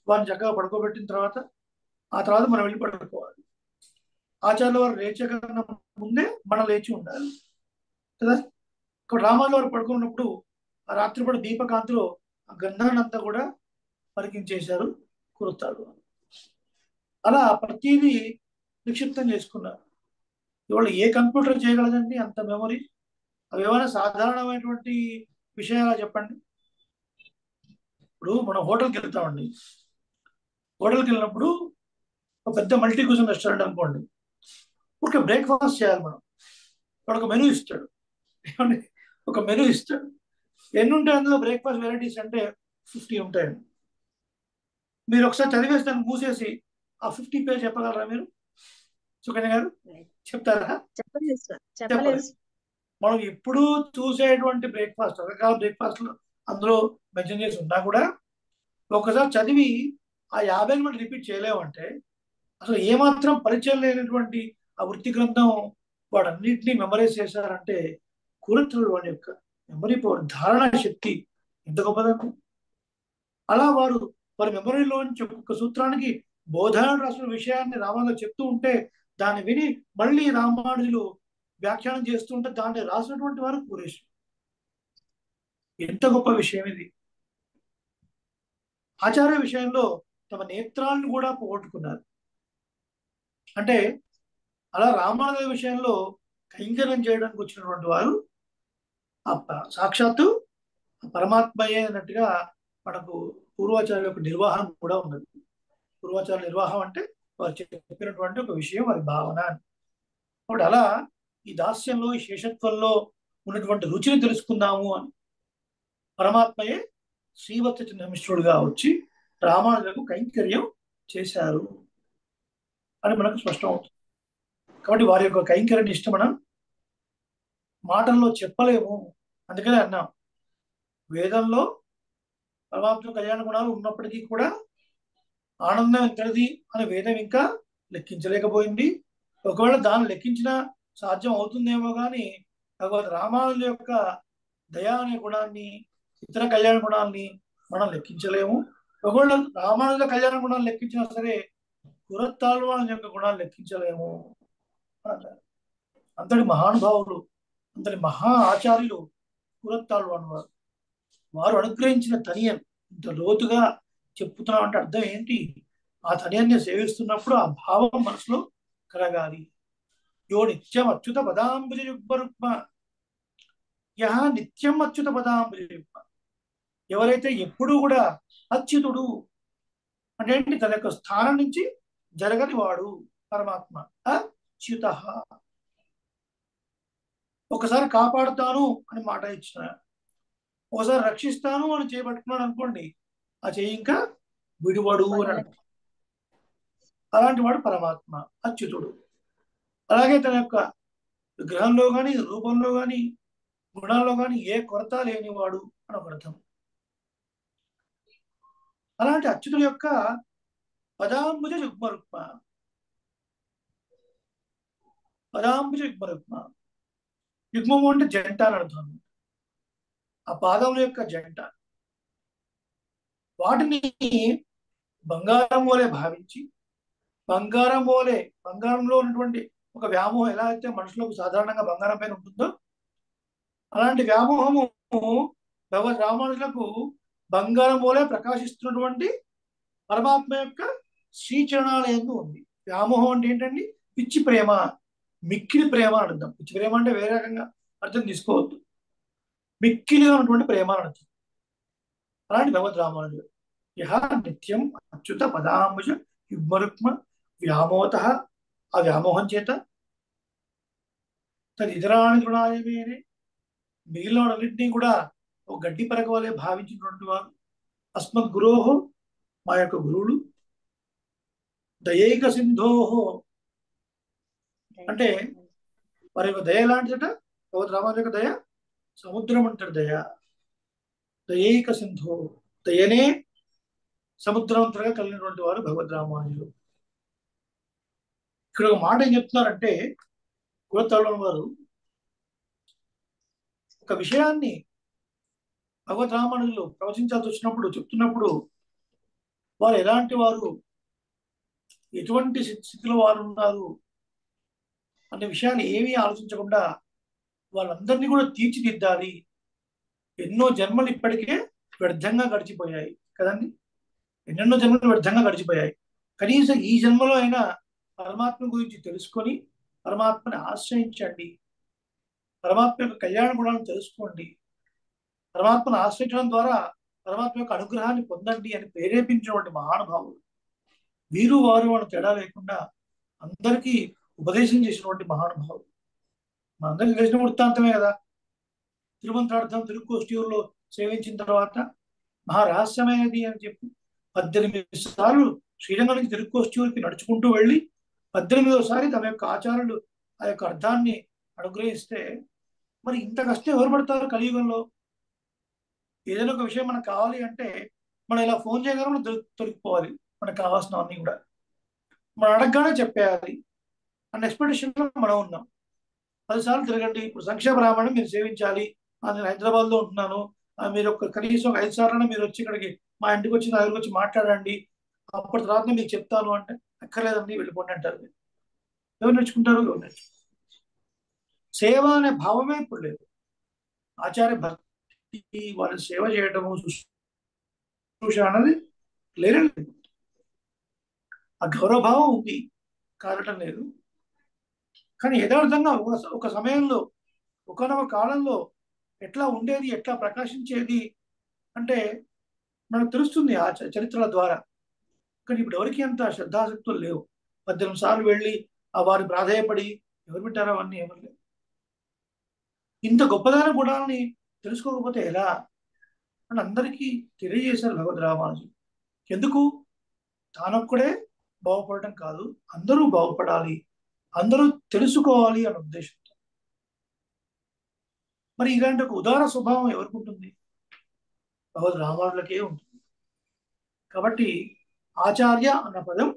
వారిని చక్కగా పడుకోబెట్టిన తర్వాత ఆ తర్వాత మనం వెళ్ళి పడుకోవాలి. ఆచార్యుల వారు లేచే కన్నా ముందే మనం లేచి ఉండాలి కదా. ఇక్కడ రామానుజుల వారు పడుకున్నప్పుడు ఆ రాత్రిపూట దీపకాంతిలో ఆ గంధాన్ని అంతా కూడా పరికించేశారు కురుతాడు. అలా ప్రతిదీ నిక్షిప్తం చేసుకున్నారు. ఇవాళ ఏ కంప్యూటర్ చేయగలదండి అంత మెమొరీ? అవి ఏమైనా సాధారణమైనటువంటి విషయాలా చెప్పండి. ఇప్పుడు మనం హోటల్కి వెళ్తామండి. హోటల్కి వెళ్ళినప్పుడు ఒక పెద్ద మల్టీ క్యూజన్ రెస్టారెంట్ అనుకోండి, ఒక బ్రేక్ఫాస్ట్ చేయాలి మనం. వాడు ఒక మెనూ ఇస్తాడు, ఒక మెనూ ఇస్తాడు. ఎన్ని ఉంటాయి అందులో బ్రేక్ఫాస్ట్ వెరైటీస్ అంటే 50 ఉంటాయండి. మీరు ఒకసారి చదివేసి దాన్ని మూసేసి ఆ 50 పేజ్ చెప్పగలరా మీరు? సుకన్య గారు చెప్తారా? చెప్పలేదు. మనం ఇప్పుడు చూసేటువంటి బ్రేక్ఫాస్ట్ రకరకాల బ్రేక్ఫాస్ట్లు అందులో మెన్షన్ చేసి ఉన్నా కూడా ఒకసారి చదివి ఆ 50 మనం రిపీట్ చేయలేమంటే అసలు ఏమాత్రం పరిచయం లేనటువంటి ఆ వృత్తి గ్రంథం వాడన్నింటినీ మెమరైజ్ చేశారంటే కురత్రుడు వాడి యొక్క మెమరీ పవర్, ధారణ శక్తి ఎంత గొప్పదండి. అలా వారి మెమరీలోంచి ఒక్కొక్క సూత్రానికి బోధాయనుడు రాసిన విషయాన్ని రామానుజులు చెప్తూ ఉంటే దాన్ని విని మళ్ళీ రామానుజులు వ్యాఖ్యానం చేస్తూ ఉంటే దాన్ని రాసినటువంటి వారు పూరేష్. ఎంత గొప్ప విషయం ఇది. ఆచార్య విషయంలో తమ నేత్రాలను కూడా పోగొట్టుకున్నారు. అంటే అలా రామానుజుల విషయంలో కైంకర్యం చేయడానికి వచ్చినటువంటి వారు సాక్షాత్తు పరమాత్మయే అన్నట్టుగా మనకు పూర్వాచార్యుల యొక్క నిర్వాహం కూడా ఉన్నది. పూర్వాచార్యుల నిర్వాహం అంటే వారు చెప్పినటువంటి ఒక విషయం, వారి భావన. కాబట్టి అలా ఈ దాస్యంలో, ఈ శేషత్వంలో ఉన్నటువంటి రుచిని తెలుసుకుందాము అని పరమాత్మయే శ్రీవత్స చిన్నమిశ్రుడుగా వచ్చి రామానుజులకు కైంకర్యం చేశారు అని మనకు స్పష్టం అవుతుంది. కాబట్టి వారి యొక్క కైంకర్య నిష్ట మనం మాటల్లో చెప్పలేము. అందుకనే అన్నాం, వేదంలో పరమాత్మ కళ్యాణ గుణాలు ఉన్నప్పటికీ కూడా ఆనందం ఎంతది అని వేదం ఇంకా లెక్కించలేకపోయింది. ఒకవేళ దాన్ని లెక్కించినా సాధ్యం అవుతుందేమో కానీ భగవద్ రామానుజుల యొక్క దయా అనే గుణాన్ని, ఇతర కళ్యాణ గుణాలని మనం లెక్కించలేము. ఒకవేళ రామానుజుల కళ్యాణ గుణాలు లెక్కించినా సరే కురత్తాళ్వాన్ యొక్క గుణాలు లెక్కించలేము అంటారు. అంతటి మహానుభావులు, అంతటి మహా ఆచార్యులు కురత్తాళ్వాన్ వారు. వారు అనుగ్రహించిన తనియన్ ఇంత లోతుగా చెప్పుతున్నాం అంటే అర్థం ఏంటి? ఆ తనియాన్ని సేవిస్తున్నప్పుడు ఆ భావం మనసులో కలగాలి. యో నిత్యం అచ్యుత పదాంబుజ యుగ్మ యహ నిత్యం అచ్యుత పదాంబుజ యుగ్మ. ఎవరైతే ఎప్పుడూ కూడా అచ్యుతుడు అంటే ఏంటి? తన యొక్క స్థానం నుంచి జరగని వాడు పరమాత్మ. అచ్యుత, ఒకసారి కాపాడుతాను అని మాట ఇచ్చిన, ఒకసారి రక్షిస్తాను అని చేపట్టుకున్నాడు అనుకోండి, ఆ చెయ్యి ఇంకా విడివడు అని అంటారు. అలాంటి వాడు పరమాత్మ, అచ్యుతుడు. అలాగే తన యొక్క విగ్రహంలో కానీ, రూపంలో కానీ, గుణాల్లో కానీ ఏ కొరత లేనివాడు అని ఒక అర్థం. అలాంటి అచ్యుతుడు యొక్క పదాంబుజ యుగ్మరుక్మ, పదాంబుజ యుగ్మరుక్మ. యుగ్మము అంటే జంట అని అర్థం. ఆ పాదముల యొక్క జంట, వాటిని బంగారం వలె భావించి, బంగారంలో ఉన్నటువంటి ఒక వ్యామోహం ఎలా అయితే మనుషులకు సాధారణంగా బంగారం పైన ఉంటుందో అలాంటి వ్యామోహము భగవద్ రామానుజులకు బంగారం వలె ప్రకాశిస్తున్నటువంటి పరమాత్మ యొక్క శ్రీచరణాల యందు ఉంది. వ్యామోహం అంటే ఏంటండి? పిచ్చి ప్రేమ, మిక్కిలి ప్రేమ అని అర్థం. పిచ్చి ప్రేమ అంటే వేరే రకంగా అర్థం తీసుకోవద్దు. మిక్కిలిగా ఉన్నటువంటి ప్రేమ అని అర్థం. అలాంటి భగవద్ రామానుజుడు యహ నిత్యం అచ్యుత పదాంబుజ యుగ్మరుక్మ వ్యామోత, ఆ వ్యామోహం చేత తది ఇతరాని గుణాయమేనే, మిగిలిన వాళ్ళన్నింటినీ కూడా ఒక గడ్డి పరక వలె భావించినటువంటి వారు. అస్మద్ గురోహో, మా యొక్క గురువులు. దయైక సింధోహో అంటే వారి యొక్క దయ ఎలాంటిదట? భగవద్ రామానుజు యొక్క దయ సముద్రం అంటారు. దయైక సింధో, దయనే సముద్రవంతులుగా కలిగినటువంటి వారు భగవద్ రామానుజులు. ఇక్కడ ఒక మాట ఏం చెప్తున్నారంటే కులతాళం వారు ఒక విషయాన్ని భగవద్ రామానుజులు ప్రవచించాల్సి వచ్చినప్పుడు చెప్తున్నప్పుడు వారు ఎలాంటి వారు, ఎటువంటి స్థితిలో వారు ఉన్నారు అనే విషయాన్ని ఏమీ ఆలోచించకుండా వాళ్ళందరినీ కూడా తీర్చిదిద్దాలి. ఎన్నో జన్మలు ఇప్పటికే వ్యర్థంగా గడిచిపోయాయి కదండి. ఎన్నెన్నో జన్మలు వ్యర్థంగా గడిచిపోయాయి. కనీసం ఈ జన్మలో అయినా పరమాత్మ గురించి తెలుసుకొని పరమాత్మని ఆశ్రయించండి, పరమాత్మ యొక్క కళ్యాణ గుణాలను తెలుసుకోండి, పరమాత్మను ఆశ్రయించడం ద్వారా పరమాత్మ యొక్క అనుగ్రహాన్ని పొందండి అని ప్రేరేపించినటువంటి మహానుభావులు. వీరు వారు అని తేడా లేకుండా అందరికీ ఉపదేశం చేసినటువంటి మహానుభావులు. మనందరికీ తెలిసిన వృత్తాంతమే కదా. తిరుమంత్రార్థం తిరుక్కోష్టియూరులో సేవించిన తర్వాత మహారహస్యమైనది అని చెప్పి 18 సార్లు శ్రీరంగం నుంచి తిరుక్కోష్టియూరికి నడుచుకుంటూ వెళ్ళి 18వసారి తమ యొక్క ఆచార్యులు ఆ యొక్క అర్థాన్ని అనుగ్రహిస్తే మరి ఇంత కష్టం ఎవరు పడతారు కలియుగంలో? ఏదైనా ఒక విషయం మనకు కావాలి అంటే మనం ఇలా ఫోన్ చేయగానే మనం దొరికిపోవాలి. మనకు కావాల్సినవన్నీ కూడా మనం అడగగానే చెప్పేయాలి. అన్న ఎక్స్పెక్టేషన్ లో మనం ఉన్నాం. 10 సార్లు తిరగండి, ఇప్పుడు సంక్షేమ బ్రాహ్మణం మీరు సేవించాలి, నేను హైదరాబాద్ లో ఉంటున్నాను, మీరు ఒక కనీసం 5 సార్లు మీరు వచ్చి ఇక్కడికి మా ఇంటికి వచ్చి నా దగ్గరికి వచ్చి మాట్లాడండి, అప్పటి తర్వాత మీకు చెప్తాను అంటే అక్కర్లేదండి వెళ్ళిపోండి అంటారు. ఎవరు నేర్చుకుంటారు? ఎవరు నేర్చుకుంటారు? సేవ అనే భావమే ఇప్పుడు లేదు. ఆచార్య భక్తి, వాళ్ళని సేవ చేయటము, శుశ్రూష అన్నది లేనే లేదు. ఆ గౌరవభావం ఉంది, కాదటం లేదు. కానీ యథార్థంగా ఒక సమయంలో ఒకనొక కాలంలో ఎట్లా ఉండేది, ఎట్లా ప్రకాశించేది అంటే మనకు తెలుస్తుంది ఆ చరిత్రల ద్వారా. కానీ ఇప్పుడు ఎవరికి అంత శ్రద్ధాశక్తులు లేవు. 18 సార్లు వెళ్ళి ఆ వారి ప్రాధేయపడి ఎవరు పెట్టారో అవన్నీ ఎవరు లేవు. ఇంత గొప్పదైన గుణాలని తెలుసుకోకపోతే ఎలా అని అందరికీ తెలియజేశారు భగవద్ రామానుజులు. ఎందుకు? తానొక్కడే బాగుపడటం కాదు, అందరూ బాగుపడాలి, అందరూ తెలుసుకోవాలి అనే ఉద్దేశంతో. మరి ఇలాంటి ఒక ఉదార స్వభావం ఎవరికి ఉంటుంది? భగవద్ రామానుజులకే ఉంటుంది. కాబట్టి ఆచార్య అన్న పదం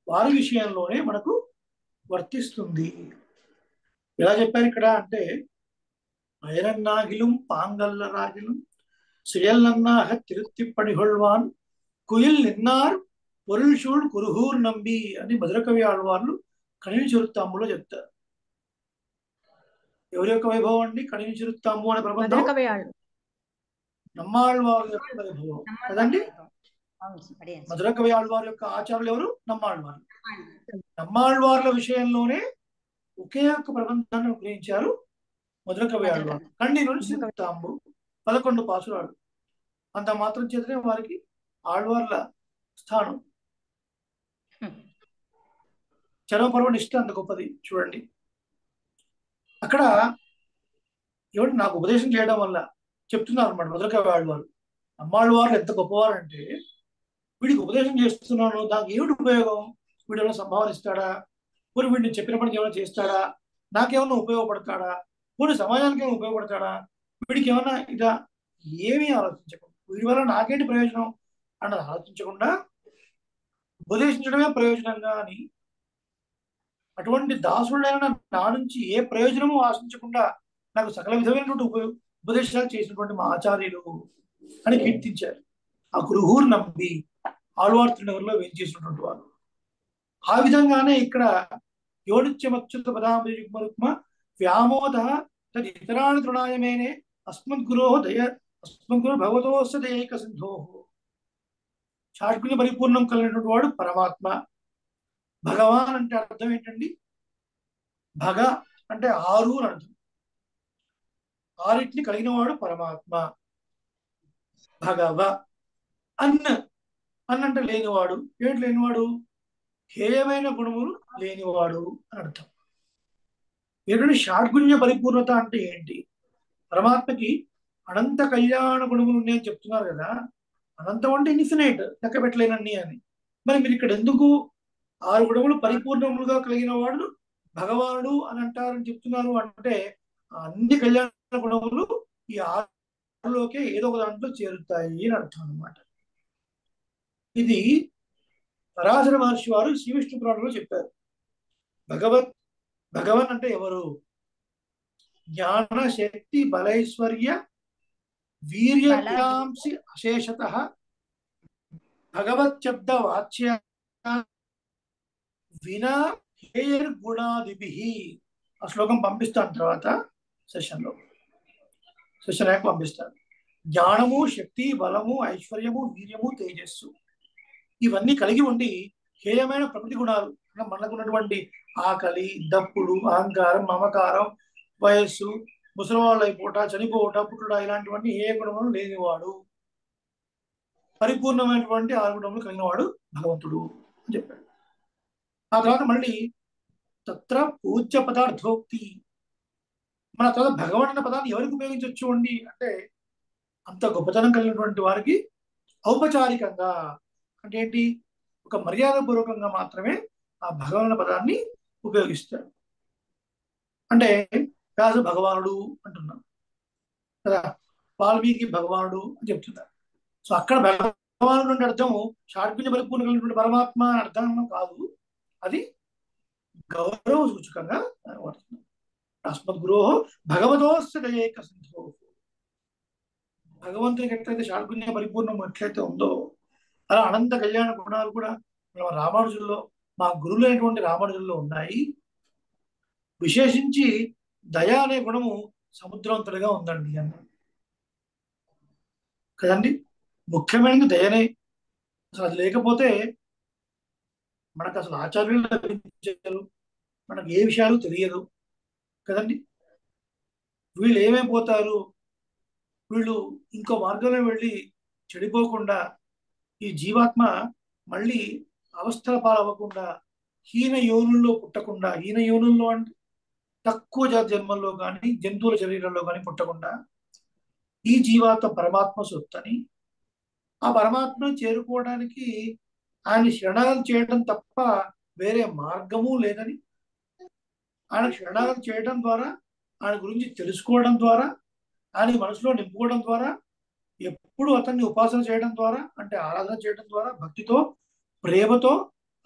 వారి విషయంలోనే మనకు వర్తిస్తుంది. ఎలా చెప్పారు ఇక్కడ అంటే, అయరన్నాగిலும் పాంగల్ల రాగిலும் செயல்நன்னாக తిరుత్తిప్పనిగొళ్వాన్ కుయిల్ నిన్నార్ పొరుల్షూడ్ కురుహూర్ నంబి అని మధురకవి ఆళ్వార్లు కణిని చిరుత్తాంబులో చెప్తారు. ఎవరి యొక్క వైభవం అండి? కణిని చిరుత్తాంబు అనే ప్రబంధం నమ్మాళ్వారు యొక్క వైభవం కదండి. మధురకవి ఆళ్వారు యొక్క ఆచార్యులు ఎవరు? నమ్మాళ్వారు. నమ్మాళ్వార్ల విషయంలోనే ఒకే ఒక్క ప్రబంధాన్ని ఉపయోగించారు మధురకవి ఆళ్వారు. కణిని చిరుత్తాంబు 11 పాసురాలు. అంత మాత్రం చేతనే వారికి ఆళ్వార్ల స్థానం. చరమపర్వ నిష్ఠ అంత గొప్పది చూడండి. అక్కడ ఎవరు నాకు ఉపదేశం చేయడం వల్ల చెప్తున్నారు అన్నమాట మధురకవి ఆళ్వారు. నమ్మాళ్వారు ఎంత గొప్పవారు అంటే, వీడికి ఉపదేశం చేస్తున్నాను, దానికి ఏమిటి ఉపయోగం? వీడు ఏమైనా సంభావన ఇస్తాడా? పోనీ వీడిని చెప్పిన పనికి ఏమైనా చేస్తాడా? నాకేమన్నా ఉపయోగపడతాడా? పోనీ సమాజానికి ఏమైనా ఉపయోగపడతాడా? వీడికి ఏమన్నా ఇదా? ఏమీ ఆలోచించకుండా, వీడి వల్ల నాకేంటి ప్రయోజనం అన్నది ఆలోచించకుండా ఉపదేశించడమే ప్రయోజనంగా అని, అటువంటి దాసుడైన నా నుంచి ఏ ప్రయోజనము ఆశించకుండా నాకు సకల విధమైనటువంటి ఉపదేశాలు చేసినటువంటి మా ఆచార్యులు అని కీర్తించారు. ఆ కురుహూర్ నంబి ఆళ్వార్ తిరునగర్లో వేయించేసినటువంటి వారు. ఆ విధంగానే ఇక్కడ యోనిత్యమచ్యుత పదామృక్మ వ్యామోద తదితరాణి తృణాయమేనే అస్మద్గురో భగవతోస్య దయైక సింధో. షాడ్గుణ్య పరిపూర్ణం కలిగినటువంటి వాడు పరమాత్మ. భగవాన్ అంటే అర్థం ఏంటండి? భగ అంటే 6 అని అర్థం. 6 కలిగిన వాడు పరమాత్మ. భగవ అన్నంటే లేనివాడు. ఏంటి లేనివాడు? హేయమైన గుణములు లేనివాడు అని అర్థం. ఏంటంటే షాడ్గుణ్య పరిపూర్ణత అంటే ఏంటి? పరమాత్మకి అనంత కళ్యాణ గుణములు ఉన్నాయని చెప్తున్నారు కదా. అనంతం అంటే ఇన్ఫినైట్, లెక్క పెట్టలేనన్ని అని. మరి మీరు ఇక్కడ ఎందుకు 6 గుణములు పరిపూర్ణములుగా కలిగిన వాడు భగవానుడు అని అంటారని చెప్తున్నారు అంటే, అన్ని కళ్యాణ గుణములు ఈ 6లోకే ఏదో ఒక దాంట్లో చేరుతాయి అని అర్థం అన్నమాట. ఇది పరాశర మహర్షి వారు శ్రీ విష్ణు పురాణంలో చెప్పారు. భగవన్ అంటే ఎవరు? జ్ఞాన శక్తి బలైశ్వర్య వీర్యాంసి అశేషత భగవత్ శబ్ద వాచ్య వినా హేయర్గుణాదిభి. ఆ శ్లోకం పంపిస్తాను తర్వాత సెషన్ పంపిస్తాను. జ్ఞానము, శక్తి, బలము, ఐశ్వర్యము, వీర్యము, తేజస్సు ఇవన్నీ కలిగి ఉండి హేయమైన ప్రకృతి గుణాలు, మనకు ఉన్నటువంటి ఆకలి, దప్పులు, అహంకారం, మమకారం, వయస్సు, ముసలివాళ్ళు అయిపోట, చనిపోవట, పుట్టుట ఇలాంటివన్నీ ఏ గుణములు లేనివాడు, పరిపూర్ణమైనటువంటి 6 గుణములు కలిగినవాడు భగవంతుడు అని చెప్పాడు. ఆ తర్వాత మళ్ళీ తత్ర పూజ్య పదార్థోక్తి. మన తర్వాత భగవాన్ అన్న పదాన్ని ఎవరికి ఉపయోగించవచ్చు అండి అంటే, అంత గొప్పతనం కలిగినటువంటి వారికి ఔపచారికంగా అంటే ఏంటి, ఒక మర్యాదపూర్వకంగా మాత్రమే ఆ భగవాన్ పదాన్ని ఉపయోగిస్తాడు. అంటే వ్యాస భగవానుడు అంటున్నాం కదా, వాల్మీకి భగవానుడు అని చెప్తున్నారు. సో అక్కడ భగవానుడు అంటే అర్థం షాడ్గుణ్య పరిపూర్ణ కలిగినటువంటి పరమాత్మ అని అర్థం కాదు. అది గౌరవ సూచకంగా వాడుతున్నాం. అస్మద్ గురో భగవతోస్య దయేక సింధో. భగవంతునికి ఎట్లయితే షాడ్గుణ్య పరిపూర్ణం ఎట్లయితే ఉందో అలా అనంత కళ్యాణ గుణాలు కూడా రామానుజుల్లో, మా గురువులైనటువంటి రామానుజుల్లో ఉన్నాయి. విశేషించి దయ అనే గుణము సముద్రవంతుడిగా ఉందండి అన్నాడు కదండి. ముఖ్యమైనది దయనే. అసలు అది లేకపోతే మనకు అసలు ఆచార్యులు లభించారు, మనకు ఏ విషయాలు తెలియదు కదండి. వీళ్ళు ఏమైపోతారు, వీళ్ళు ఇంకో మార్గంలో వెళ్ళి చెడిపోకుండా, ఈ జీవాత్మ మళ్ళీ అవస్థల పాలవ్వకుండా, హీన యోనుల్లో పుట్టకుండా, హీన యోనుల్లో అంటే తక్కువ జాతి జన్మల్లో కానీ జంతువుల శరీరంలో కానీ పుట్టకుండా, ఈ జీవాత్మ పరమాత్మ సొత్తని, ఆ పరమాత్మను చేరుకోవడానికి ఆయన శరణాగతి చేయడం తప్ప వేరే మార్గము లేదని, ఆయన శరణాగతి చేయడం ద్వారా, ఆయన గురించి తెలుసుకోవడం ద్వారా, ఆయన మనసులో నింపుకోవడం ద్వారా, ఎప్పుడు అతన్ని ఉపాసన చేయడం ద్వారా, అంటే ఆరాధన చేయడం ద్వారా, భక్తితో ప్రేమతో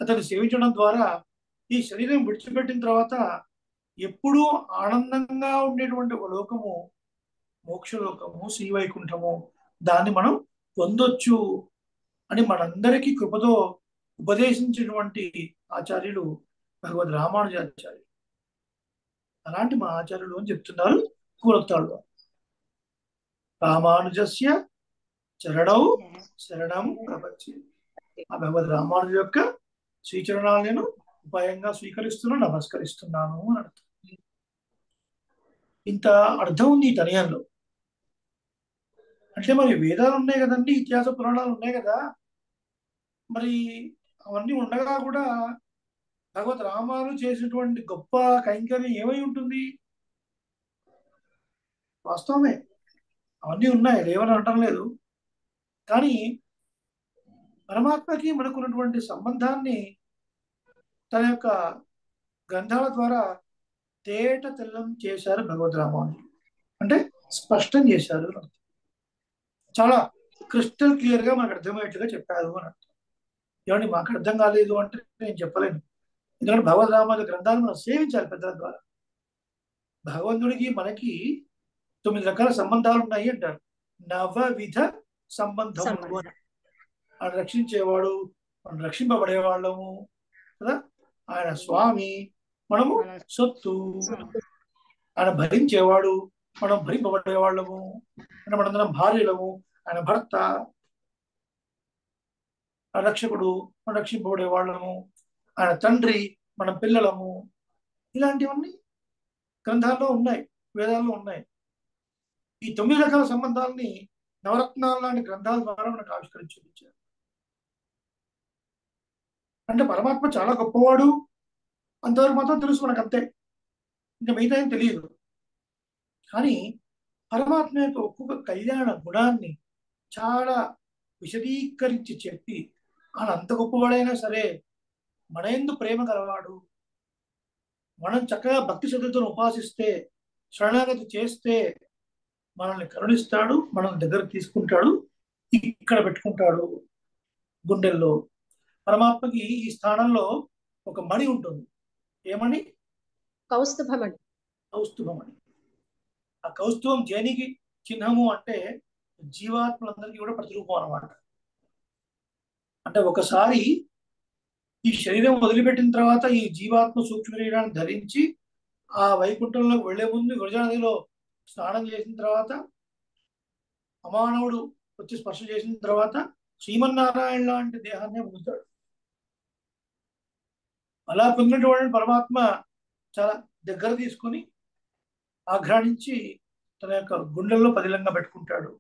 అతన్ని సేవించడం ద్వారా, ఈ శరీరం విడిచిపెట్టిన తర్వాత ఎప్పుడూ ఆనందంగా ఉండేటువంటి ఒక లోకము, మోక్షలోకము, శ్రీవైకుంఠము, దాన్ని మనం పొందొచ్చు అని మనందరికీ కృపతో ఉపదేశించినటువంటి ఆచార్యులు భగవద్ రామానుజాచార్యులు. అలాంటి మా ఆచార్యులు అని చెప్తున్నారు కూరతాళ్ళు. రామానుజస్య చరణౌ శరణం ప్రపంచే. ఆ భగవద్ రామానుజు యొక్క శ్రీచరణాలు నేను ఉపాయంగా స్వీకరిస్తున్నాను, నమస్కరిస్తున్నాను అని అర్థం. ఇంత అర్థం ఉంది ఈ తనయంలో. అంటే మరి వేదాలు ఉన్నాయి కదండి, ఇతిహాస పురాణాలు ఉన్నాయి కదా, మరి అవన్నీ ఉండగా కూడా భగవద్ రామాను చేసినటువంటి గొప్ప కైంకర్యం ఏమై ఉంటుంది? వాస్తవమే, అవన్నీ ఉన్నాయి, లేవని అనటం లేదు. కానీ పరమాత్మకి మనకున్నటువంటి సంబంధాన్ని తన యొక్క గ్రంథాల ద్వారా తేట తెల్లం చేశారు భగవద్ రామానుజులు. అంటే స్పష్టం చేశారు, చాలా క్రిస్టల్ క్లియర్ గా మనకు అర్థమయ్యేట్టుగా చెప్పారు అని అర్థం. ఏమండి మాకు అర్థం కాలేదు అంటే నేను చెప్పలేను. ఎందుకంటే భగవద్ రామానుజ గ్రంథాలు మనం సేవించాలి పెద్దల ద్వారా. భగవంతుడికి మనకి 9 రకాల సంబంధాలు ఉన్నాయి అంటారు. నవవిధ సంబంధములు అని. ఆయన రక్షించేవాడు, మనం రక్షింపబడేవాళ్ళము కదా. ఆయన స్వామి, మనము సొత్తు. ఆయన భరించేవాడు, మనం భరింపబడేవాళ్ళము. అంటే మనందరం భార్యలము, ఆయన భర్త. ఆయన రక్షకుడు, మనం రక్షింపబడేవాళ్ళము. ఆయన తండ్రి, మనం పిల్లలము. ఇలాంటివన్నీ గ్రంథాల్లో ఉన్నాయి, వేదాల్లో ఉన్నాయి. ఈ 9 రకాల సంబంధాలని నవరత్నాలు లాంటి గ్రంథాల ద్వారా మనకు ఆవిష్కరించి చూపించారు. అంటే పరమాత్మ చాలా గొప్పవాడు అంతవరకు మాత్రం తెలుసు మనకు, అంతే. ఇంకా మిగతా ఏం తెలియదు. కానీ పరమాత్మ యొక్క ఒక్కొక్క కళ్యాణ గుణాన్ని చాలా విశదీకరించి చెప్పి, ఆయన అంత గొప్పవాడైనా సరే మన యందు ప్రేమ గలవాడు, మనం చక్కగా భక్తి శ్రద్ధతో ఉపాసిస్తే, శరణాగతి చేస్తే మనల్ని కరుణిస్తాడు, మనల్ని దగ్గరకు తీసుకుంటాడు, ఇక్కడ పెట్టుకుంటాడు గుండెల్లో. పరమాత్మకి ఈ స్థానంలో ఒక మణి ఉంటుంది. ఏమని? కౌస్తుభమణి. కౌస్తుభమణి. ఆ కౌస్తుభం దేనికి చిహ్నము అంటే జీవాత్మలందరికీ కూడా ప్రతిరూపం అన్నమాట. అంటే ఒకసారి ఈ శరీరం వదిలిపెట్టిన తర్వాత ఈ జీవాత్మ సూక్ష్మ శరీరాన్ని ధరించి ఆ వైకుంఠంలోకి వెళ్లే ముందు విరజానదిలో స్నానం చేసిన తర్వాత, అమానవుడు వచ్చి స్పర్శ చేసిన తర్వాత శ్రీమన్నారాయణ లాంటి దేహాన్ని పొందుతాడు. అలా పొందినటువంటి పరమాత్మ చాలా దగ్గర తీసుకుని ఆఘ్రాణించి తన యొక్క గుండెల్లో పదిలంగా పెట్టుకుంటాడు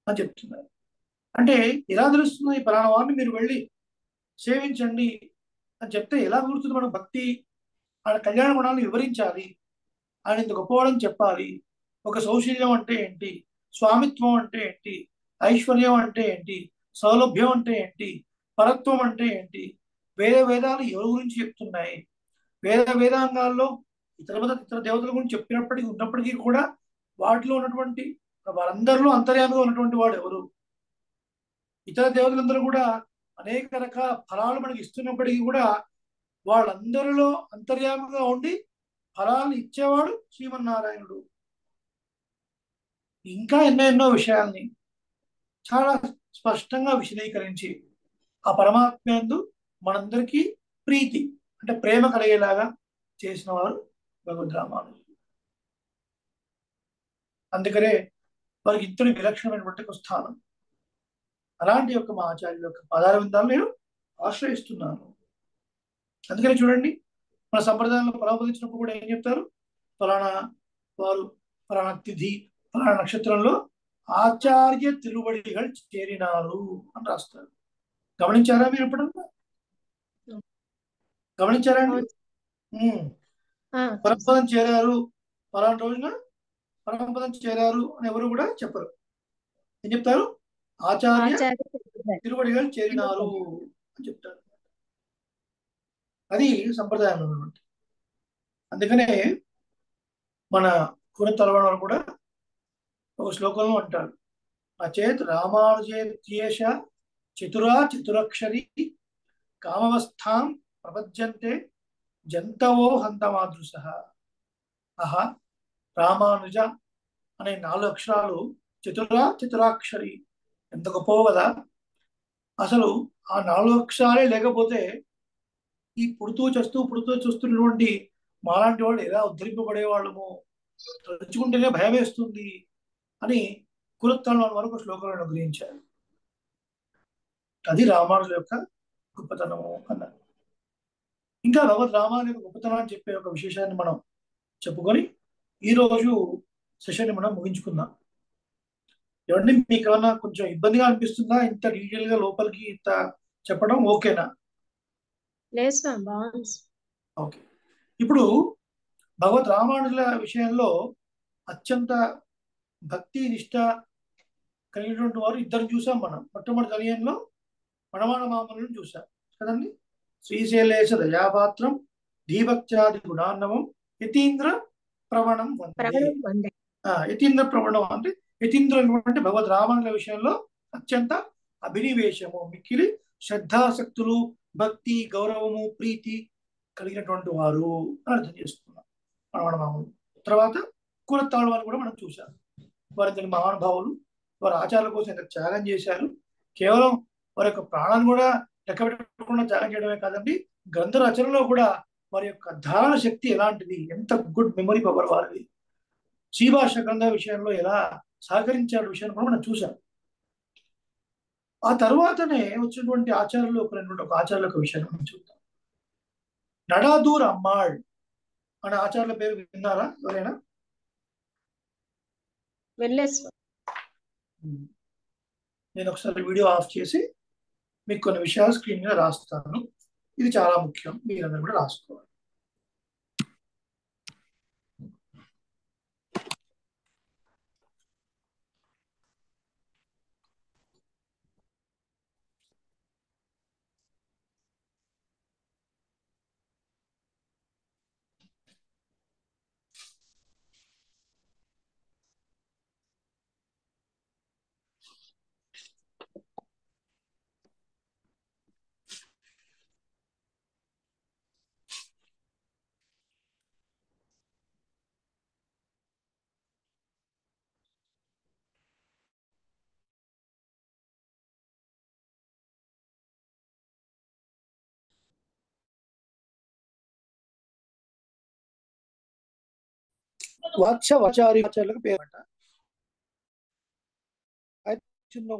అని చెప్తున్నారు. అంటే ఎలా తెలుస్తుంది? ఈ పలానా వారిని మీరు వెళ్ళి సేవించండి అని చెప్తే ఎలా గుర్తుంది మన భక్తి? ఆయన కళ్యాణ గుణాలను వివరించాలి, ఆయన ఇంత గొప్పవాడని చెప్పాలి. ఒక సౌశల్యం అంటే ఏంటి, స్వామిత్వం అంటే ఏంటి, ఐశ్వర్యం అంటే ఏంటి, సౌలభ్యం అంటే ఏంటి, పరత్వం అంటే ఏంటి, వేదాలు ఎవరి గురించి చెప్తున్నాయి, వేదాంగాల్లో ఇతర దేవతల గురించి చెప్పినప్పటికీ ఉన్నప్పటికీ కూడా వాటిలో ఉన్నటువంటి వారందరిలో అంతర్యామిగా ఉన్నటువంటి వాడు ఎవరు? ఇతర దేవతలందరూ కూడా అనేక రకాల ఫలాలు మనకి ఇస్తున్నప్పటికీ కూడా వాళ్ళందరిలో అంతర్యామిగా ఉండి ఫలాలను ఇచ్చేవాడు శ్రీమన్నారాయణుడు. ఇంకా ఎన్నెన్నో విషయాల్ని చాలా స్పష్టంగా విశదీకరించి ఆ పరమాత్మయందు మనందరికీ ప్రీతి అంటే ప్రేమ కలిగేలాగా చేసిన వారు భగవద్ రామానుజులు. అందుకనే వారికి ఇంతటి విలక్షణమైనటువంటి ఒక స్థానం. అలాంటి యొక్క మా ఆచార్యుల యొక్క పదార విందాలు నేను ఆశ్రయిస్తున్నాను. అందుకని చూడండి, మన సంప్రదాయంలో పరామర్శించినప్పుడు కూడా ఏం చెప్తారు? ఫలానా వారు ఫలానా తిథి ఫలానా నక్షత్రంలో ఆచార్య తిరువడిகள் చేరినారు అని రాస్తారు. గమనించారా మీరు ఎప్పుడన్నా? గమనించారా అండి? పరమపదం చేరారు ఫలానా రోజున పరమపదం చేరారు అని ఎవరు కూడా చెప్పరు. ఏం చెప్తారు? ఆచార్య తిరువడిகள் చేరినారు అని చెప్తారు. అది సంప్రదాయంలో ఉన్నమాట. అందుకనే మన కురతలవాడ కూడా ఒక శ్లోకంలో అంటాడు, అచేత్ రామానుజేత్యేష చతురా చతురక్షరి కామవస్థాం ప్రపద్యంతే జంతవో హంతమాదృశ. ఆహా, రామానుజ అనే 4 అక్షరాలు చతురా చతురాక్షరి ఎంత గొప్పవో కదా. అసలు ఆ 4 అక్షరాలే లేకపోతే ఈ పుడుతూ చూస్తున్నటువంటి మాలాంటి వాళ్ళు ఎలా ఉద్ధరింపబడేవాళ్ళము, తలుచుకుంటేనే భయం వేస్తుంది అని కులత్తల వరకు శ్లోకాలను అనుగ్రహించారు. అది రామానుజుల యొక్క గొప్పతనము అన్నారు. ఇంకా భగవద్ రామానుజు యొక్క గొప్పతనాన్ని చెప్పే ఒక విశేషాన్ని మనం చెప్పుకొని ఈరోజు సెషన్ మనం ముగించుకుందాం. ఎవరిని మీకు ఏమన్నా కొంచెం ఇబ్బందిగా అనిపిస్తుందా ఇంత డీటెయిల్ గా లోపలికి ఇంత చెప్పడం? ఓకేనా? లేదు స్వామి, బాగుంది. ఓకే. ఇప్పుడు భగవద్ రామానుజుల విషయంలో అత్యంత భక్తి నిష్ట కలిగినటువంటి వారు ఇద్దరు చూసాం మనం. మొట్టమొదటి కలియంలో మనవాణ మామూలను చూసాం కదండి. శ్రీశైలేశ దయాపాత్రం దీభక్త్యాది గుణాన్నవం యతీంద్ర ప్రవణం వందే. యతీంద్ర ప్రవణం అంటే యతీంద్రులు అంటే భగవద్ రామానుజుల విషయంలో అత్యంత అభినివేశము, మిక్కిలి శ్రద్ధాసక్తులు, భక్తి, గౌరవము, ప్రీతి కలిగినటువంటి వారు అని అర్థం చేసుకున్నాం మనవాణ మామూలు. తర్వాత కులత్తాళ్ళ వారు కూడా మనం చూశాం. వారి మహానుభావులు, వారి ఆచారాల కోసం ఎంత త్యాగం చేశారు. కేవలం వారి యొక్క ప్రాణాన్ని కూడా లెక్క పెట్టకుండా త్యాగం చేయడమే కాదండి, గ్రంథ రచనలో కూడా వారి యొక్క ధారణ శక్తి ఎలాంటిది, ఎంత గుడ్ మెమరీ పవర్ వారిది, శ్రీభాష గ్రంథ విషయంలో ఎలా సహకరించారు విషయాన్ని కూడా మనం చూసాం. ఆ తర్వాతనే వచ్చినటువంటి ఆచార్యులు ఒక ఆచార్యుల యొక్క విషయాన్ని మనం చూద్దాం. నడాదూర్ అమ్మాళ్ అనే ఆచార్యుల పేరు విన్నారా ఎవరైనా? నేను ఒకసారి వీడియో ఆఫ్ చేసి మీకు కొన్ని విషయాలు స్క్రీన్ మీద రాస్తాను. ఇది చాలా ముఖ్యం, మీరందరూ కూడా రాసుకోవాలి. ఆచార్యులకు పేరు అంట. చిన్న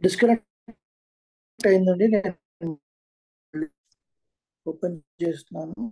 డిస్కనెక్ట్ అయిందండి. నేను ఓపెన్ చేస్తున్నాను.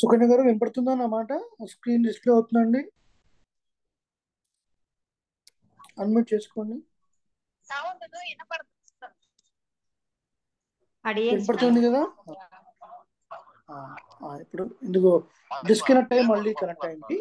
సుకన్య గారు వినపడుతుందా నా మాట? స్క్రీన్ డిస్ప్లే అవుతుందండి. అన్మ్యూట్ చేసుకోండి. వినపడుతుంది కదా? ఇప్పుడు ఇందుకు డిస్కనెక్ట్ అయ్యి మళ్ళీ కనెక్ట్ అయింది.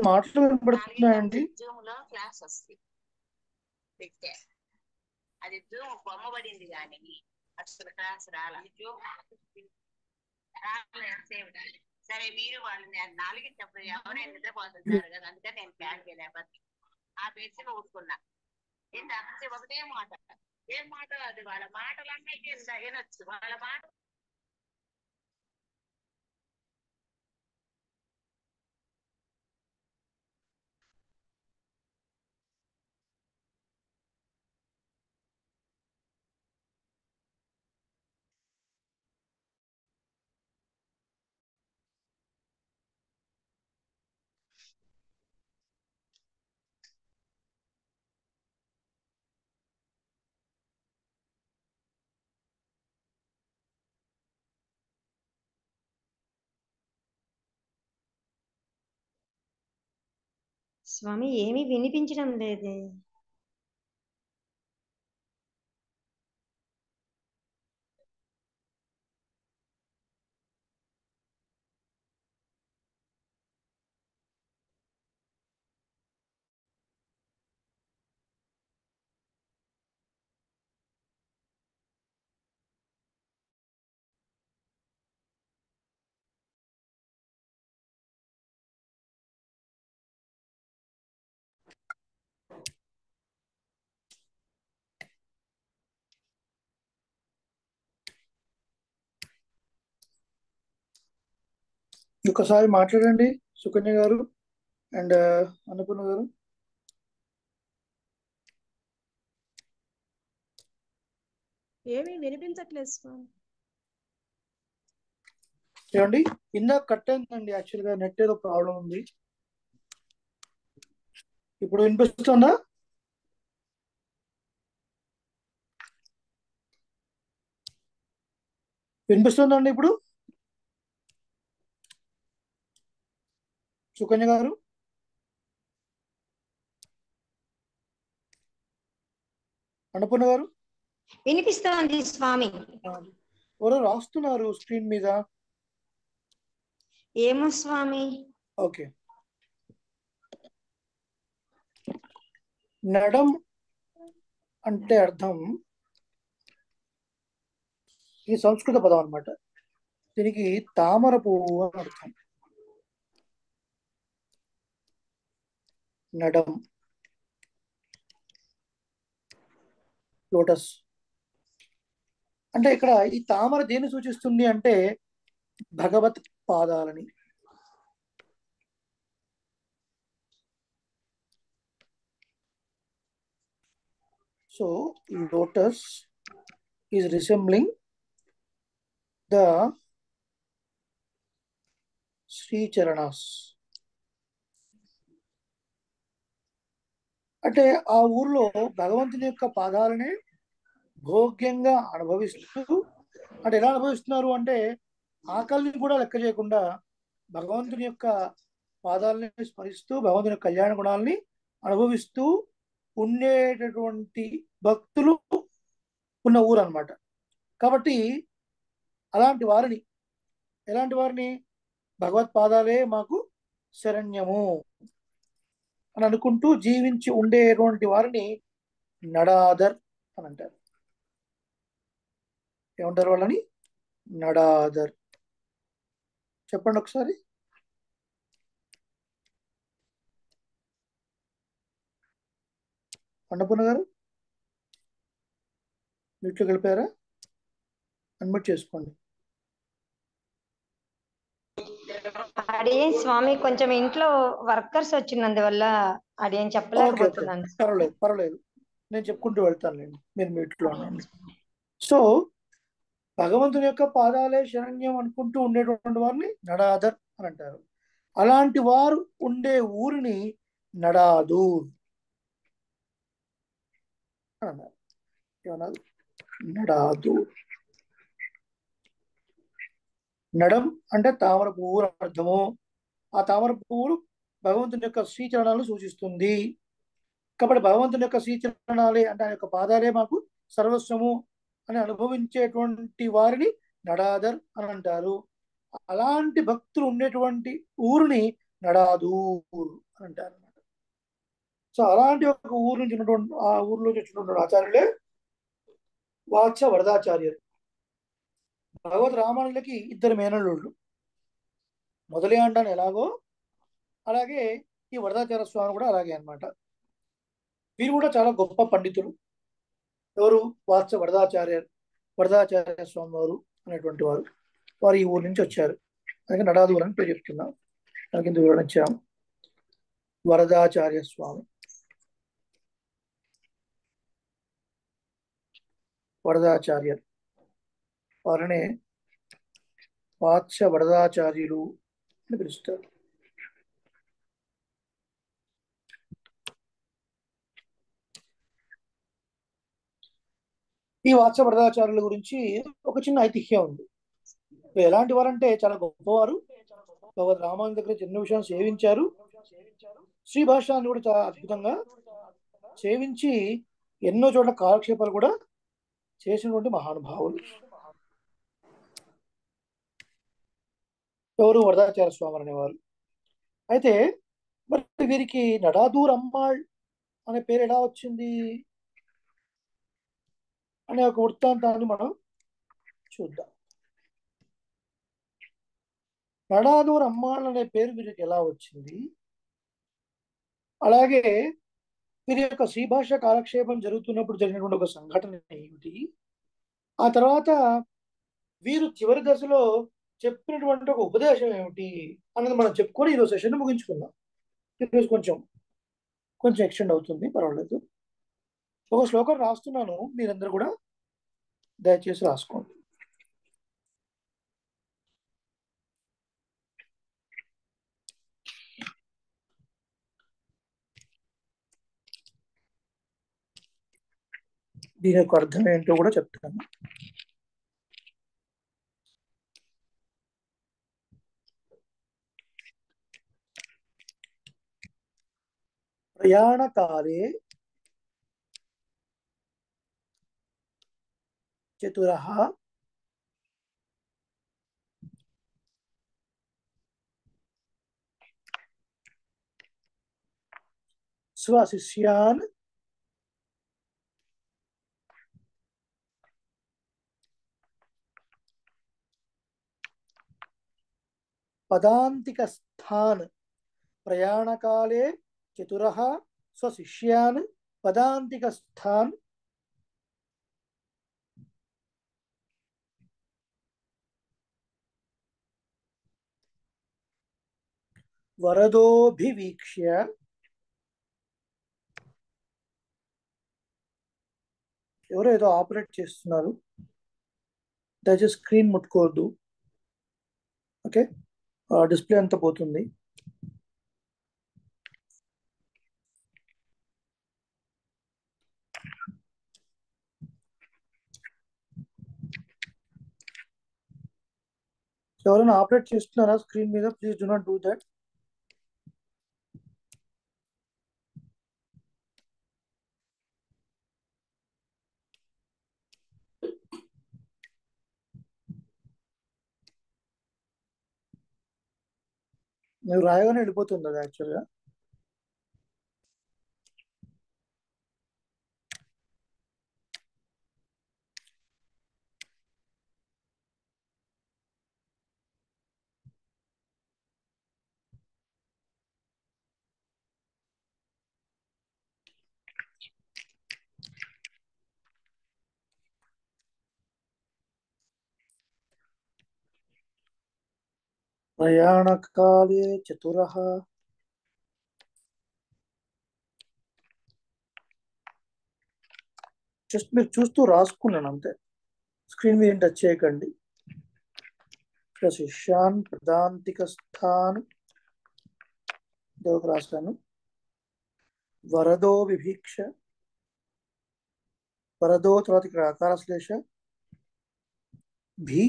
మాటలు వినపడుతున్నాయండి. అది జూమ్ బొమ్మబడింది కానీ అసలు క్లాస్ సరే మీరు వాళ్ళు 4 ఎవరైనా నిద్రపోతున్నారు కదా, అందుకని నేను ప్లాన్ చేయలేకపోతే ఆ బెడ్స్ ఊరుకున్నా. ఇంత ఒకటే మాట, ఏం మాట అది వాళ్ళ మాటలు అన్నీ వినొచ్చు. వాళ్ళ మాట స్వామి ఏమీ వినిపించడం లేదే. ఒకసారి మాట్లాడండి సుకన్య గారు అండ్ అన్నపూర్ణ గారు. ఏమీ వినిపించట్లేదు స్వామి. ఏమండి ఇందాక కట్ అయిందండి. యాక్చువల్ గా నెట్ ఏదో ప్రాబ్లం ఉంది. ఇప్పుడు వినిపిస్తుందా? వినిపిస్తుందండి ఇప్పుడు సుకన్య గారు? అన్నపూర్ణ గారు వినిపిస్తోంది స్వామి. ఎవరో రాస్తున్నారు స్క్రీన్ మీద. ఏమో స్వామి. ఓకే. నడం అంటే అర్థం, ఈ సంస్కృత పదం అన్నమాట. దీనికి తామర పువ్వు అని అర్థం. నడం, లోటస్ అంటే ఇక్కడ ఈ తామర దేన్ని సూచిస్తుంది అంటే భగవత్ పాదాలని. So lotus is resembling the Shri charanas. అంటే ఆ ఊర్లో భగవంతుని యొక్క పాదాలనే భోగ్యంగా అనుభవిస్తూ, అంటే ఎలా అనుభవిస్తున్నారు అంటే ఆకలిని కూడా లెక్క చేయకుండా భగవంతుని యొక్క పాదాలని స్మరిస్తూ భగవంతుని యొక్క కళ్యాణ గుణాలని అనుభవిస్తూ ఉండేటటువంటి భక్తులు ఉన్న ఊరు అన్నమాట. కాబట్టి అలాంటి వారిని, ఎలాంటి వారిని, భగవత్పాదాలే మాకు శరణ్యము అని అనుకుంటూ జీవించి ఉండేటువంటి వారిని నడాదర్ అని అంటారు. ఏమంటారు వాళ్ళని? నడాదర్. చెప్పండి ఒకసారి. అన్నపూర్ణ గారు మీట్లో కలిపారా? అన్మ్యూట్ చేసుకోండి. అడియన్ స్వామి కొంచెం ఇంట్లో వర్కర్స్ వచ్చినందువల్ల అడియన్ ఓకే ఓకే, చెప్పలేకపోతున్నాను. పర్వాలేదు పర్వాలేదు, నేను చెప్పుకుంటూ వెళ్తానులేండి, మీరు మీట్లో ఉండండి. సో భగవంతుని యొక్క పాదాలే శరణ్యం అనుకుంటూ ఉండేటువంటి వారిని నడాదర్ అని అంటారు. అలాంటి వారు ఉండే ఊరిని నడాదూర్ అని అన్నారు. ఏమన్నారు? నడాదూర్. నడం అంటే తామర పువ్వు అని అర్థము. ఆ తామర పువ్వులు భగవంతుని యొక్క శ్రీచరణాలను సూచిస్తుంది. కాబట్టి భగవంతుని యొక్క శ్రీచరణాలే అంటే ఆయన యొక్క పాదాలే మాకు సర్వస్వము అని అనుభవించేటువంటి వారిని నడాదర్ అని అంటారు. అలాంటి భక్తులు ఉండేటువంటి ఊరిని నడాదూర్ అని అంటారు అన్నమాట. సో అలాంటి ఒక ఊరు నుంచి ఉన్నటువంటి, ఆ ఊరిలో వచ్చినటువంటి ఆచార్యులే వాత్స వరదాచార్యులు. భగవద్ రామానులకి ఇద్దరు మేనల్లుళ్ళు. మొదలే అంటాను ఎలాగో అలాగే ఈ వరదాచార్య స్వామి కూడా అలాగే అన్నమాట. వీరు కూడా చాలా గొప్ప పండితులు. ఎవరు? వాత్స వరదాచార్య స్వామి వారు అనేటువంటి వారు. వారు ఈ ఊరు నుంచి వచ్చారు, అందుకే నడాదూర్ అని పేరు చెప్తున్నాం. దానికి ఇంత వివరణ ఇచ్చాము. వరదాచార్య స్వామి, వరదాచార్య, వారినే వాత్స వరదాచార్యులు అని పిలుస్తారు. ఈ వాత్స వరదాచార్యుల గురించి ఒక చిన్న ఐతిహ్యం ఉంది. ఎలాంటి వారంటే చాలా గొప్పవారు. భగవద్ రామాయణ దగ్గర చిన్న విషయం సేవించారు. శ్రీ భాష్యాన్ని కూడా చాలా అద్భుతంగా సేవించి ఎన్నో చోట్ల కాలక్షేపాలు కూడా చేసినటువంటి మహానుభావులు. ఎవరు? వరదాచార్య స్వామి అనేవారు. అయితే మరి వీరికి నడాదూర్ అమ్మాళ్ అనే పేరు ఎలా వచ్చింది అనే ఒక వృత్తాంతాన్ని మనం చూద్దాం. నడాదూర్ అమ్మాళ్ అనే పేరు వీరికి ఎలా వచ్చింది, అలాగే వీరి యొక్క శ్రీభాష కాలక్షేపం జరుగుతున్నప్పుడు జరిగినటువంటి ఒక సంఘటన ఏమిటి, ఆ తర్వాత వీరు చివరి దశలో చెప్పినటువంటి ఒక ఉపదేశం ఏమిటి అన్నది మనం చెప్పుకొని ఈరోజు సెషన్ ముగించుకుందాం. ఈరోజు కొంచెం ఎక్స్టెండ్ అవుతుంది, పర్వాలేదు. ఒక శ్లోకం రాస్తున్నాను, మీరందరూ కూడా దయచేసి రాసుకోండి. దీని యొక్క అర్థం ఏంటో కూడా చెప్తాను. ప్రయాణకాలే చతురః స్వశిష్యాన్ పదాంతికస్థాన్. ప్రయాణకాలే చతురః స్వశిష్యాన్ పదాంతికస్థాన్ వరదోభివీక్ష్య. ఎవరో ఏదో ఆపరేట్ చేస్తున్నారు, దయచేసి స్క్రీన్ ముట్టుకోవద్దు. ఓకే, డిస్ప్లే అంతా పోతుంది. ఎవరైనా ఆపరేట్ చేస్తున్నారా స్క్రీన్ మీద? Please do not do that. మీరు రాయగానే వెళ్ళిపోతుంది అది యాక్చువల్గా. ప్రయాణకాలే చతురః. జస్ట్ మీరు చూస్తూ రాసుకున్నాను అంతే, స్క్రీన్ మీద టచ్ చేయకండి. శిష్యాన్ ప్రదాంతికస్థాన్ రాస్తాను. వరదో విభీక్ష, వరదో తర్వాత ఇక్కడ ఆకార శ్లేష, భీ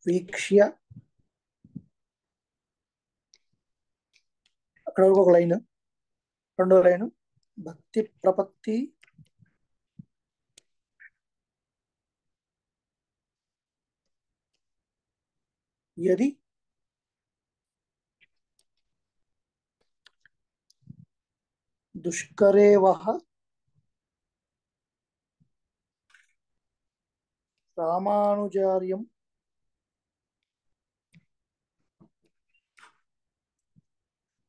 వీక్ష్య, అక్కడ వరకు ఒక లైన్. రెండో లైన్ భక్తి ప్రపత్తి యది దుష్కరేవః రామానుజార్యం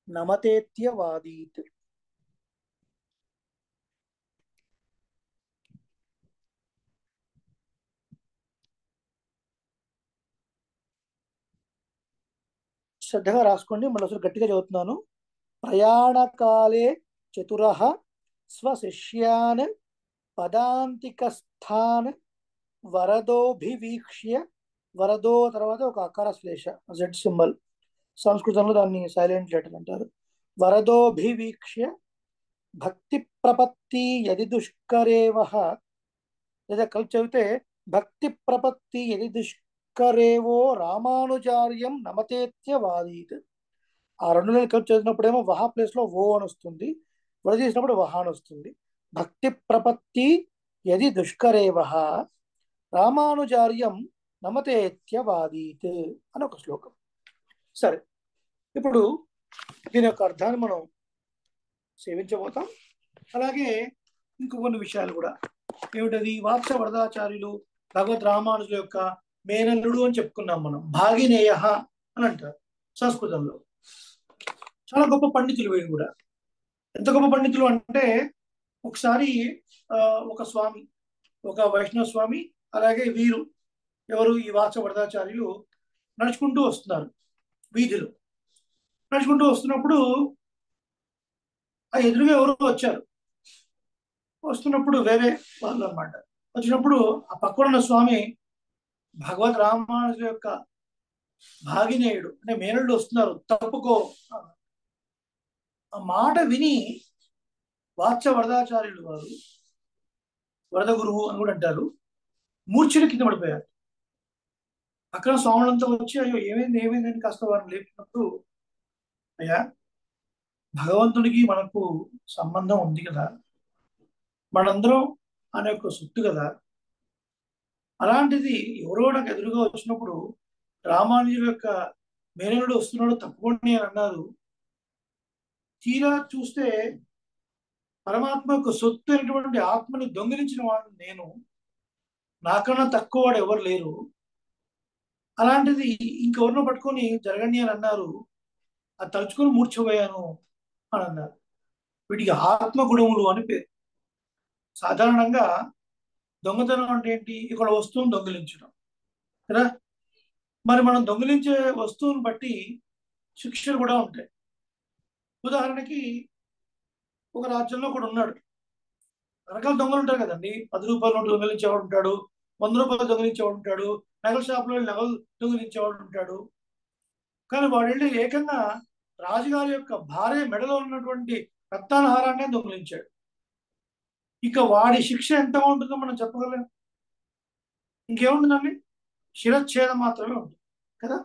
నమతేత్యవాదీత్. శ్రద్ధగా రాసుకోండి, మళ్ళీ ఒకసారి గట్టిగా చదువుతున్నాను. ప్రయాణకాలే చతురః స్వశిష్యాన్ పదాంతికస్థాన్ వరదోభివీక్ష్య, వరదో తర్వాత ఒక అకార శ్లేష జెడ్ సింబల్, సంస్కృతంలో దాన్ని సైలెంట్ లెటర్ అంటారు. వరదోభివీక్ష్య భక్తి ప్రపత్తి యది దుష్కరేవః, లేదా కలిసి చదివితే భక్తి ప్రపత్తి యది దుష్కరేవో రామానుజార్యం నమతేత్యవాదీత్. ఆ రెండు నెలలు కలిసి చదివినప్పుడేమో వహ ప్లేస్ లో ఓ అని వస్తుంది, విడదీసినప్పుడు వహ అని వస్తుంది. భక్తి ప్రపత్తి యది దుష్కరేవః రామానుజార్యం నమతేత్యవాదీత్ అని ఒక శ్లోకం. సరే, ఇప్పుడు దీని యొక్క అర్థాన్ని మనం సేవించబోతాం. అలాగే ఇంకో కొన్ని విషయాలు కూడా. ఏమిటది? వాత్స వరదాచార్యులు భగవద్ రామానుజుల యొక్క మేనల్లుడు అని చెప్పుకున్నాం మనం. భాగినేయ అని అంటారు సంస్కృతంలో. చాలా గొప్ప పండితులు వీళ్ళు కూడా. ఎంత గొప్ప పండితులు అంటే, ఒకసారి ఒక స్వామి, ఒక వైష్ణవ స్వామి, అలాగే వీరు ఎవరు ఈ వాత్స వరదాచార్యులు నడుచుకుంటూ వస్తున్నారు వీధిలో. నడుచుకుంటూ వస్తున్నప్పుడు ఆ ఎదురుగా ఎవరు వచ్చారు. వస్తున్నప్పుడు వేరే వాళ్ళు అన్నమాట. వచ్చినప్పుడు ఆ పక్కన ఉన్న స్వామి భగవద్ రామానుజుల యొక్క భాగినేయుడు అంటే మేనల్లుడు వస్తున్నారు, తప్పుకో. ఆ మాట విని వాత్స వరదాచార్యులు వారు, వరద గురువు అని కూడా అంటారు, మూర్ఛని కింద పడిపోయారు. అక్కడ స్వాములంతా వచ్చి అయ్యో ఏమైంది ఏమైంది అని కాస్త వారిని లేపినప్పుడు, అయ్యా భగవంతుడికి మనకు సంబంధం ఉంది కదా, మనందరం అనే ఒక సుట్టు కదా, అలాంటిది ఎవరో నాకు ఎదురుగా వచ్చినప్పుడు రామానుజుల యొక్క మేనల్లుడు వస్తున్నాడు తప్పకుండా అని అన్నారు. తీరా చూస్తే పరమాత్మ యొక్క సొత్తు అయినటువంటి ఆత్మని దొంగిలించిన వాడు నేను, నాకన్నా తక్కువ వాడు ఎవరు లేరు. అలాంటిది ఇంకెవరినో పట్టుకొని జరగండి అని అన్నారు. అది తలుచుకొని మూర్ఛపోయాను అని అన్నారు. వీటికి ఆత్మ గుణములు అని పేరు. సాధారణంగా దొంగతనం అంటే ఏంటి? ఇక్కడ వస్తువును దొంగిలించడం కదా. మరి మనం దొంగిలించే వస్తువుని బట్టి శిక్షలు కూడా ఉంటాయి. ఉదాహరణకి ఒక రాజ్యంలో ఒకడు ఉన్నాడు, రకరకాల దొంగలు ఉంటారు కదండి. 10 రూపాయల నోటు దొంగిలించేవాడు ఉంటాడు, 100 రూపాయలు దొంగిలించేవాడు ఉంటాడు, నగల షాపులో నగలు దొంగిలించేవాడు ఉంటాడు. కానీ వాడు వెళ్ళి ఏకంగా రాజుగారి యొక్క భార్య మెడలో ఉన్నటువంటి రత్నాహారాన్ని దొంగిలించాడు. ఇక వాడి శిక్ష ఎంత ఉంటుందో మనం చెప్పగలం? ఇంకేముంటుందండి? శిరచ్ఛేదం మాత్రమే ఉంటుంది కదా.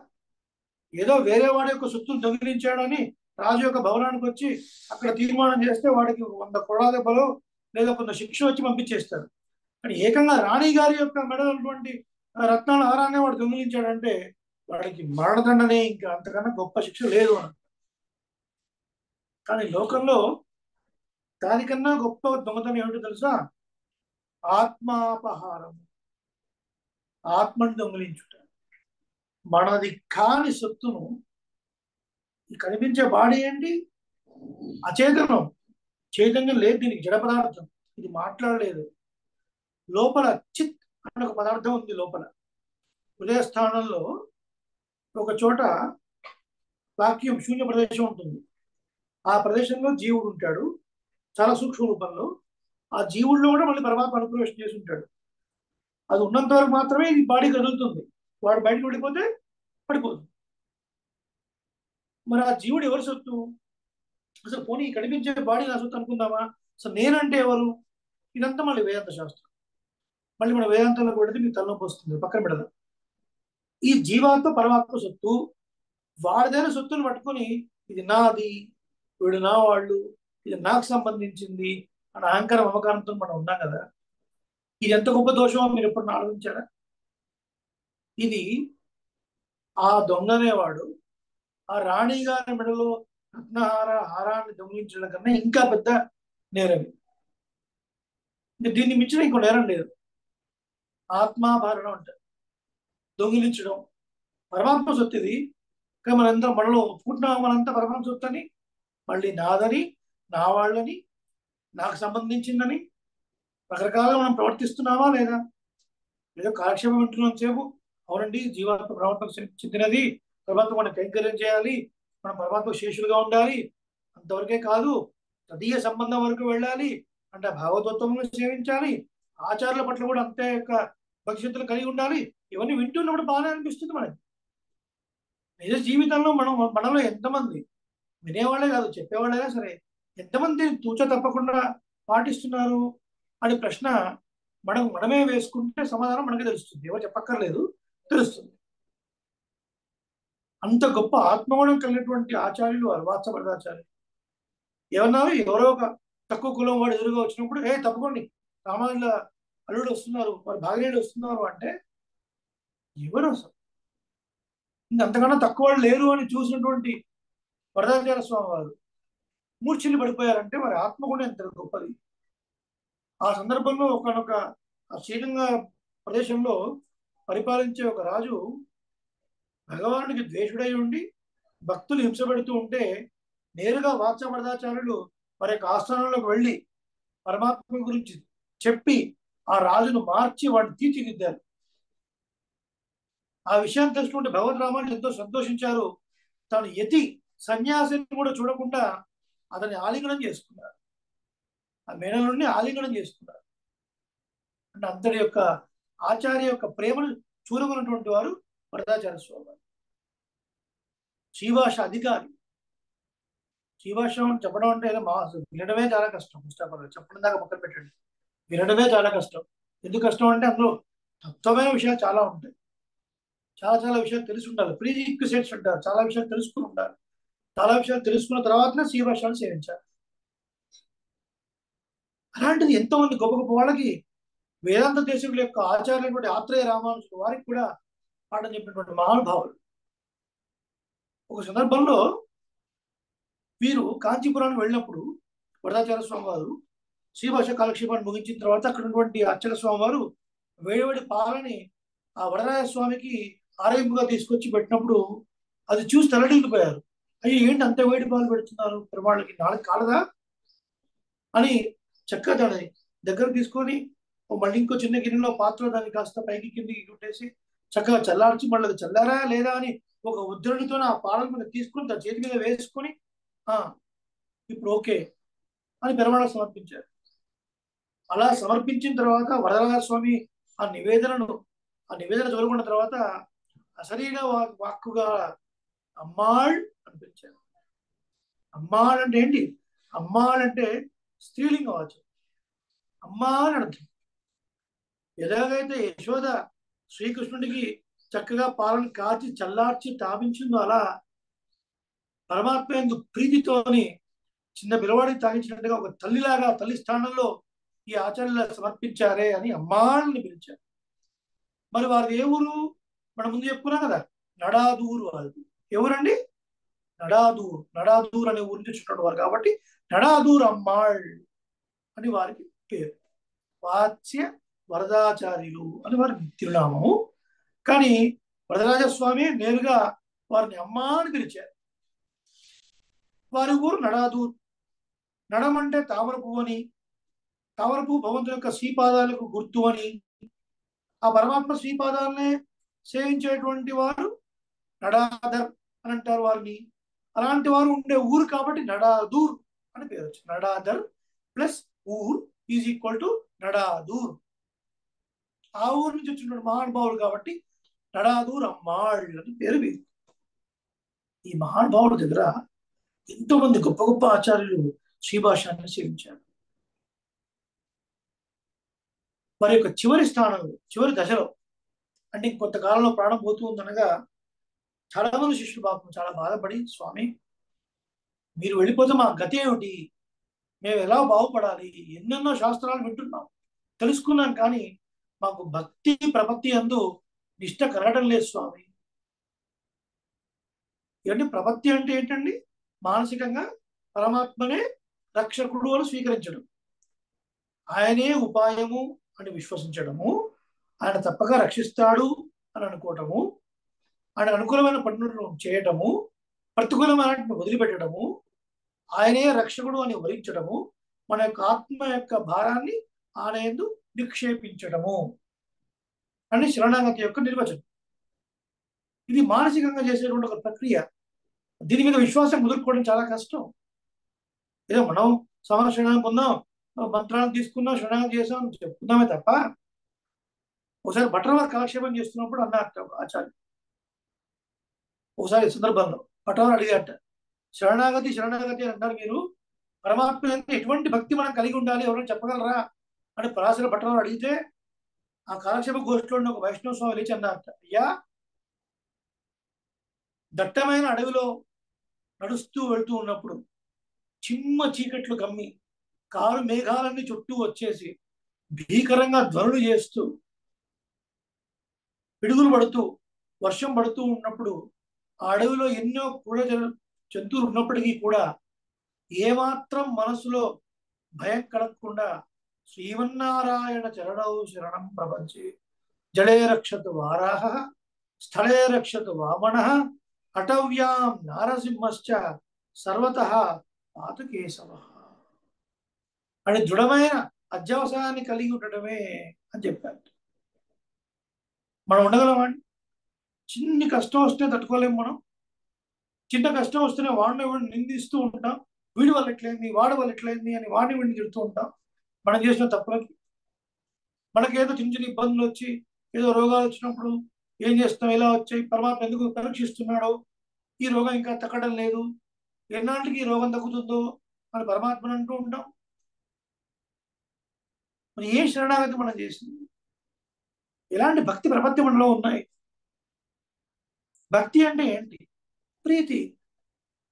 ఏదో వేరే వాడి యొక్క సొత్తులు దొంగిలించాడని రాజు యొక్క భవనానికి వచ్చి అక్కడ తీర్మానం చేస్తే వాడికి 100 కొరడా దెబ్బలు లేదా కొంత శిక్ష వచ్చి పంపించేస్తారు. కానీ ఏకంగా రాణి గారి యొక్క మెడలటువంటి రత్నాల హారాన్ని వాడు దొంగిలించాడంటే వాడికి మరణదండనే, ఇంకా అంతకన్నా గొప్ప శిక్ష లేదు అని. కానీ లోకంలో దానికన్నా గొప్ప దొంగతనం ఏమిటో తెలుసా? ఆత్మాపహారం, ఆత్మని దొంగిలించుట. మనది కాని సొత్తును, ఈ కనిపించే బాడీ ఏంటి? అచేతనం, చైతన్యం లేదు దీనికి, జడ పదార్థం, ఇది మాట్లాడలేదు. లోపల చిత్ అనే ఒక పదార్థం ఉంది. లోపల హృదయ స్థానంలో ఒక చోట వాక్యం, శూన్య ప్రదేశం ఉంటుంది. ఆ ప్రదేశంలో జీవుడు ఉంటాడు చాలా సూక్ష్మ రూపంలో. ఆ జీవుల్లో కూడా మళ్ళీ పరమాత్మ అనుప్రవేశం చేసి ఉంటాడు. అది ఉన్నంత వరకు మాత్రమే ఈ బాడీ కదులుతుంది. వాడు బయటకు పడిపోతే పడిపోతుంది. మరి ఆ జీవుడు ఎవరి సొత్తు? అసలు పోనీ కనిపించే బాడీ నా సొత్తు అనుకుందామా? అసలు నేనంటే ఎవరు? ఇదంతా మళ్ళీ వేదాంత శాస్త్రం. మళ్ళీ మన వేదాంతంలో పెడితే మీకు తలనొప్పి వస్తుంది, పక్కన పెడదాం. ఈ జీవాత్మ పరమాత్మ సొత్తు. వాడిదైన సొత్తును పట్టుకొని ఇది నాది, వీడు నా వాళ్ళు, ఇది నాకు సంబంధించింది అని అహంకారం మమకారంతో మనం ఉన్నాం కదా. ఇది ఎంత గొప్ప దోషమో మీరు ఎప్పుడు ఆలోచించారా? ఇది ఆ దొంగనేవాడు ఆ రాణి గారి మెడలో హారాన్ని దొంగిలించడం కన్నా ఇంకా పెద్ద నేరం. ఇంకా దీన్ని మించిన ఇంకో నేరం లేదు. ఆత్మాభరణం అంటారు దొంగిలించడం. పరమాత్మ సొత్తు ఇది. కానీ మనంతా మనలో ఒప్పుకుంటున్నాం మనంతా పరమాత్మ సొత్తు అని, మళ్ళీ నాదని, నా వాళ్ళని, నాకు సంబంధించిందని రకరకాలుగా మనం ప్రవర్తిస్తున్నామా లేదా? ఏదో కాలక్షేపం వింటున్నాం సేపు, అవునండి జీవాత్మ పరమాత్మకు చెందినది, పరమాత్మ మనం కైంకర్యం చేయాలి, మనం పరమాత్మ శేషులుగా ఉండాలి, అంతవరకే కాదు తదీయ సంబంధం వరకు వెళ్ళాలి అంటే భాగవతత్వమును సేవించాలి, ఆచారాల పట్ల కూడా అంతే యొక్క భవిష్యత్తులు కలిగి ఉండాలి. ఇవన్నీ వింటున్నప్పుడు బాగానే అనిపిస్తుంది మనకి. నిజ జీవితంలో మనలో ఎంతమంది, వినేవాళ్ళే కాదు చెప్పేవాళ్ళైనా సరే, ఎంతమంది తూచ తప్పకుండా పాటిస్తున్నారు అనే ప్రశ్న మనమే వేసుకుంటే సమాధానం మనకే తెలుస్తుంది. ఎవరు చెప్పక్కర్లేదు, తెలుస్తుంది. అంత గొప్ప ఆత్మగుణం కలిగినటువంటి ఆచార్యులు అర్వాత్సపరదాచార్యులు ఏమన్నారు? ఎవరో ఒక తక్కువ కులం వాడు ఎదురుగా వచ్చినప్పుడు తప్పకోండి రామానుజుల అల్లుడు వస్తున్నారు, వారి భార్యలు వస్తున్నారు అంటే ఎవరు అసలు? అంతకన్నా తక్కువ వాళ్ళు లేరు అని చూసినటువంటి వరదాచార్య స్వామి వారు మూర్ఛిల్లి పడిపోయారంటే మరి ఆత్మగుణం ఎంత గొప్పది. ఆ సందర్భంలో ఒకనొక శ్రీరంగ ప్రదేశంలో పరిపాలించే ఒక రాజు భగవానుడికి ద్వేషుడై ఉండి భక్తులు హింసపెడుతూ ఉంటే నేరుగా వాత్సవరదాచార్యులు వారి యొక్క ఆస్థానంలోకి వెళ్ళి పరమాత్మ గురించి చెప్పి ఆ రాజును మార్చి వాడిని తీర్చిదిద్దారు. ఆ విషయాన్ని తెలుసుకుంటే భగవద్ రామాన్ని ఎంతో సంతోషించారు. తాను యతి సన్యాసిని కూడా చూడకుండా అతన్ని ఆలింగనం చేసుకున్నారు. ఆ మేనల నుండి ఆలింగనం చేసుకున్నారు. అంటే అంతటి యొక్క ఆచార్య యొక్క ప్రేమను చూరగొన్నటువంటి వారు వరదాచార్య స్వామి వారు. శ్రీభాష అధికారి. శ్రీభాషం చెప్పడం అంటే వినడమే చాలా కష్టం. చెప్పడం దాకా పక్కన పెట్టండి, వినడమే చాలా కష్టం. ఎందుకు కష్టం అంటే అందులో తత్వమైన విషయాలు చాలా ఉంటాయి. చాలా విషయాలు తెలిసి ఉండాలి. ప్రీ రిక్విజిట్స్ ఉంటారు. చాలా విషయాలు తెలుసుకుని ఉండాలి. చాలా విషయాలు తెలుసుకున్న తర్వాతనే శ్రీభాషను సేవించాలి. అలాంటిది ఎంతో మంది గొప్ప గొప్ప వాళ్ళకి వేదాంత దేశకుల యొక్క ఆచార్యులైనటువంటి ఆత్రేయ రామానుజులు వారికి కూడా పాఠం చెప్పినటువంటి మహానుభావులు. ఒక సందర్భంలో వీరు కాంచీపురానికి వెళ్ళినప్పుడు వరదాచార్య స్వామి వారు శ్రీభాష కాలక్షేపాన్ని ముగించిన తర్వాత అక్కడ ఉన్నటువంటి అర్చక స్వామి వారు వేడివేడి పాలని ఆ వరదాయ స్వామికి ఆరోగ్యంగా తీసుకొచ్చి పెట్టినప్పుడు అది చూసి తలడిల్లిపోయారు. అయ్యో ఏంటి అంత వేడి పాలు పెడుతున్నారు పెరుమాళ్ళకి, నాలుగు కాలదా అని చక్కగా దాన్ని దగ్గర తీసుకొని మళ్ళీ ఇంకో చిన్న గిన్నెలో పాత్రలో దాన్ని కాస్త పైకి కిందికి కొట్టేసి చక్కగా చల్లార్చి మళ్ళీ అది చల్లారా లేదా అని ఒక ఉద్ధరణితో ఆ పాలను మీద తీసుకొని తన చేతి మీద వేసుకొని ఇప్పుడు ఓకే అని పెరుమాళ్ళకు సమర్పించారు. అలా సమర్పించిన తర్వాత వరదరాజ స్వామి ఆ నివేదన చదువుకున్న తర్వాత అశరీర వాక్కుగా అమ్మాళ్ అనిపించారు. అమ్మాళ్ అంటే ఏంటి? అమ్మాళ్ అంటే స్త్రీలింగ వాచం. అమ్మా అని అర్థం. ఎలాగైతే యశోద శ్రీకృష్ణుడికి చక్కగా పాలను కాచి చల్లార్చి తాపించిందో అలా పరమాత్మ యందు ప్రీతితోని చిన్న పిల్లవాడికి తాగించినట్టుగా ఒక తల్లిలాగా తల్లి స్థానంలో ఈ ఆచార్యులు సమర్పించారే అని అమ్మాళ్ళని పిలిచారు. మరి వారిది ఏ ఊరు? మనం ముందు చెప్పుకున్నాం కదా, నడాదూరు వారిది. ఎవరండి? నడాదూర్ అనే ఊరి నుంచి వచ్చినటువంటి వారు కాబట్టి నడాదూర్ అమ్మాళ్ అని వారికి పేరు. వాత్స్య వరదాచార్యులు అని వారి తిరునామము. కానీ వరదరాజస్వామి నేరుగా వారిని అమ్మా అని పిలిచారు. వారి ఊరు నడాదూర్. నడం అంటే తామర పువ్వు అని, తామర పువ్వు భగవంతుని యొక్క శ్రీపాదాలకు గుర్తు అని, ఆ పరమాత్మ శ్రీపాదాలనే సేవించేటువంటి వారు నడాదర్ అని అంటారు వారిని. అలాంటి వారు ఉండే ఊరు కాబట్టి నడాదూర్ అని పేరు వచ్చింది. నడాదర్ ప్లస్ ఊర్ ఈజ్ ఈక్వల్ టు నడాదూర్. ఆ ఊరు నుంచి వచ్చిన మహానుభావుడు కాబట్టి నడాదూర్ అమ్మాళ్ అని పేరు వీరు. ఈ మహానుభావుడు దగ్గర ఎంతో మంది గొప్ప గొప్ప ఆచార్యులు శ్రీభాష్యాన్ని సేవించారు. వారి యొక్క చివరి స్థానంలో, చివరి దశలో, అంటే కొంతకాలంలో ప్రాణం పోతూ ఉందనగా చాలా మంది శిష్యులు పాపం చాలా బాధపడి, స్వామి మీరు వెళ్ళిపోతే మా గతి ఏమిటి, మేము ఎలా బాగుపడాలి, ఎన్నెన్నో శాస్త్రాలు వింటున్నాం, తెలుసుకున్నాం, కానీ మాకు భక్తి ప్రపత్తి అందు నిష్ట కలగడం లేదు స్వామి. ఏంటి ప్రపత్తి అంటే ఏంటండి? మానసికంగా పరమాత్మనే రక్షకుడు అని స్వీకరించడం, ఆయనే ఉపాయము అని విశ్వసించడము, ఆయన తప్పక రక్షిస్తాడు అని అనుకోవటము, ఆయన అనుకూలమైన పనులను చేయటము, ప్రతికూలమైన వదిలిపెట్టడము, ఆయనే రక్షకుడు అని వరించడము, మన యొక్క ఆత్మ యొక్క భారాన్ని ఆయన యందు నిక్షేపించడము అని శరణాగతి యొక్క నిర్వచనం. ఇది మానసికంగా చేసేటువంటి ఒక ప్రక్రియ. దీని మీద విశ్వాసం కుదుర్కోవడం చాలా కష్టం. ఏదో మనం శరణాగతి పొందాం, మంత్రాలను తీసుకున్నాం, శరణాగతి చేసాం చెప్పుకుందామే తప్ప. ఒకసారి బట్టరవారు కాలక్షేపం చేస్తున్నప్పుడు అన్నారు ఆచార్య, ఒకసారి సందర్భంలో బట్టరవారు అడిగారట, శరణాగతి శరణాగతి అని అంటారు మీరు, పరమాత్మ అంటే ఎటువంటి భక్తి మనం కలిగి ఉండాలి ఎవరైనా చెప్పగలరా అని పరాశర బట్టరవారు అడిగితే, ఆ కాలక్షేప గోష్ఠిలో ఉన్న ఒక వైష్ణవ స్వామి లేచి అన్నారట, అయ్యా దట్టమైన అడవిలో నడుస్తూ వెళ్తూ ఉన్నప్పుడు చిమ్మ చీకట్లు కమ్మి కారు మేఘాలన్నీ చుట్టూ వచ్చేసి భీకరంగా ధ్వనులు చేస్తూ పిడుగులు పడుతూ వర్షం పడుతూ ఉన్నప్పుడు ఆ అడవిలో ఎన్నో క్రూర జంతువులు ఉన్నప్పటికీ కూడా ఏమాత్రం మనసులో భయం కలగకుండా శ్రీమన్నారాయణ చరణౌ శరణం ప్రపంచే జడే రక్షతు వారాహ స్థళే రక్షతు వామనః అటవ్యాం నారసింహశ్చ సర్వతః పాతు కేశవః అని దృఢమైన అత్యవసరాన్ని కలిగి ఉండటమే అని చెప్పారు. మనం ఉండగలమండి? చిన్ని కష్టం వస్తే తట్టుకోలేము మనం. చిన్న కష్టం వస్తేనే వాడిని వీడిని నిందిస్తూ ఉంటాం, వీడి వల్ల ఎట్లయింది, వాడి వల్ల ఎట్లయింది అని వాడిని వీడిని తిడుతూ ఉంటాం. మనం చేసిన తప్పులకి మనకేదో చిన్న చిన్న ఇబ్బందులు వచ్చి ఏదో రోగాలు వచ్చినప్పుడు ఏం చేస్తాం, ఎలా వచ్చాయి, పరమాత్మ ఎందుకు పరీక్షిస్తున్నాడో, ఈ రోగం ఇంకా తగ్గడం లేదు, ఎన్నాళ్ళకి ఈ రోగం తగ్గుతుందో అని పరమాత్మను అంటూ ఉంటాం. మరి ఏ శరణాగతి మనం చేసింది? ఎలాంటి భక్తి ప్రపత్తి మనలో ఉన్నాయి? భక్తి అంటే ఏంటి? ప్రీతి.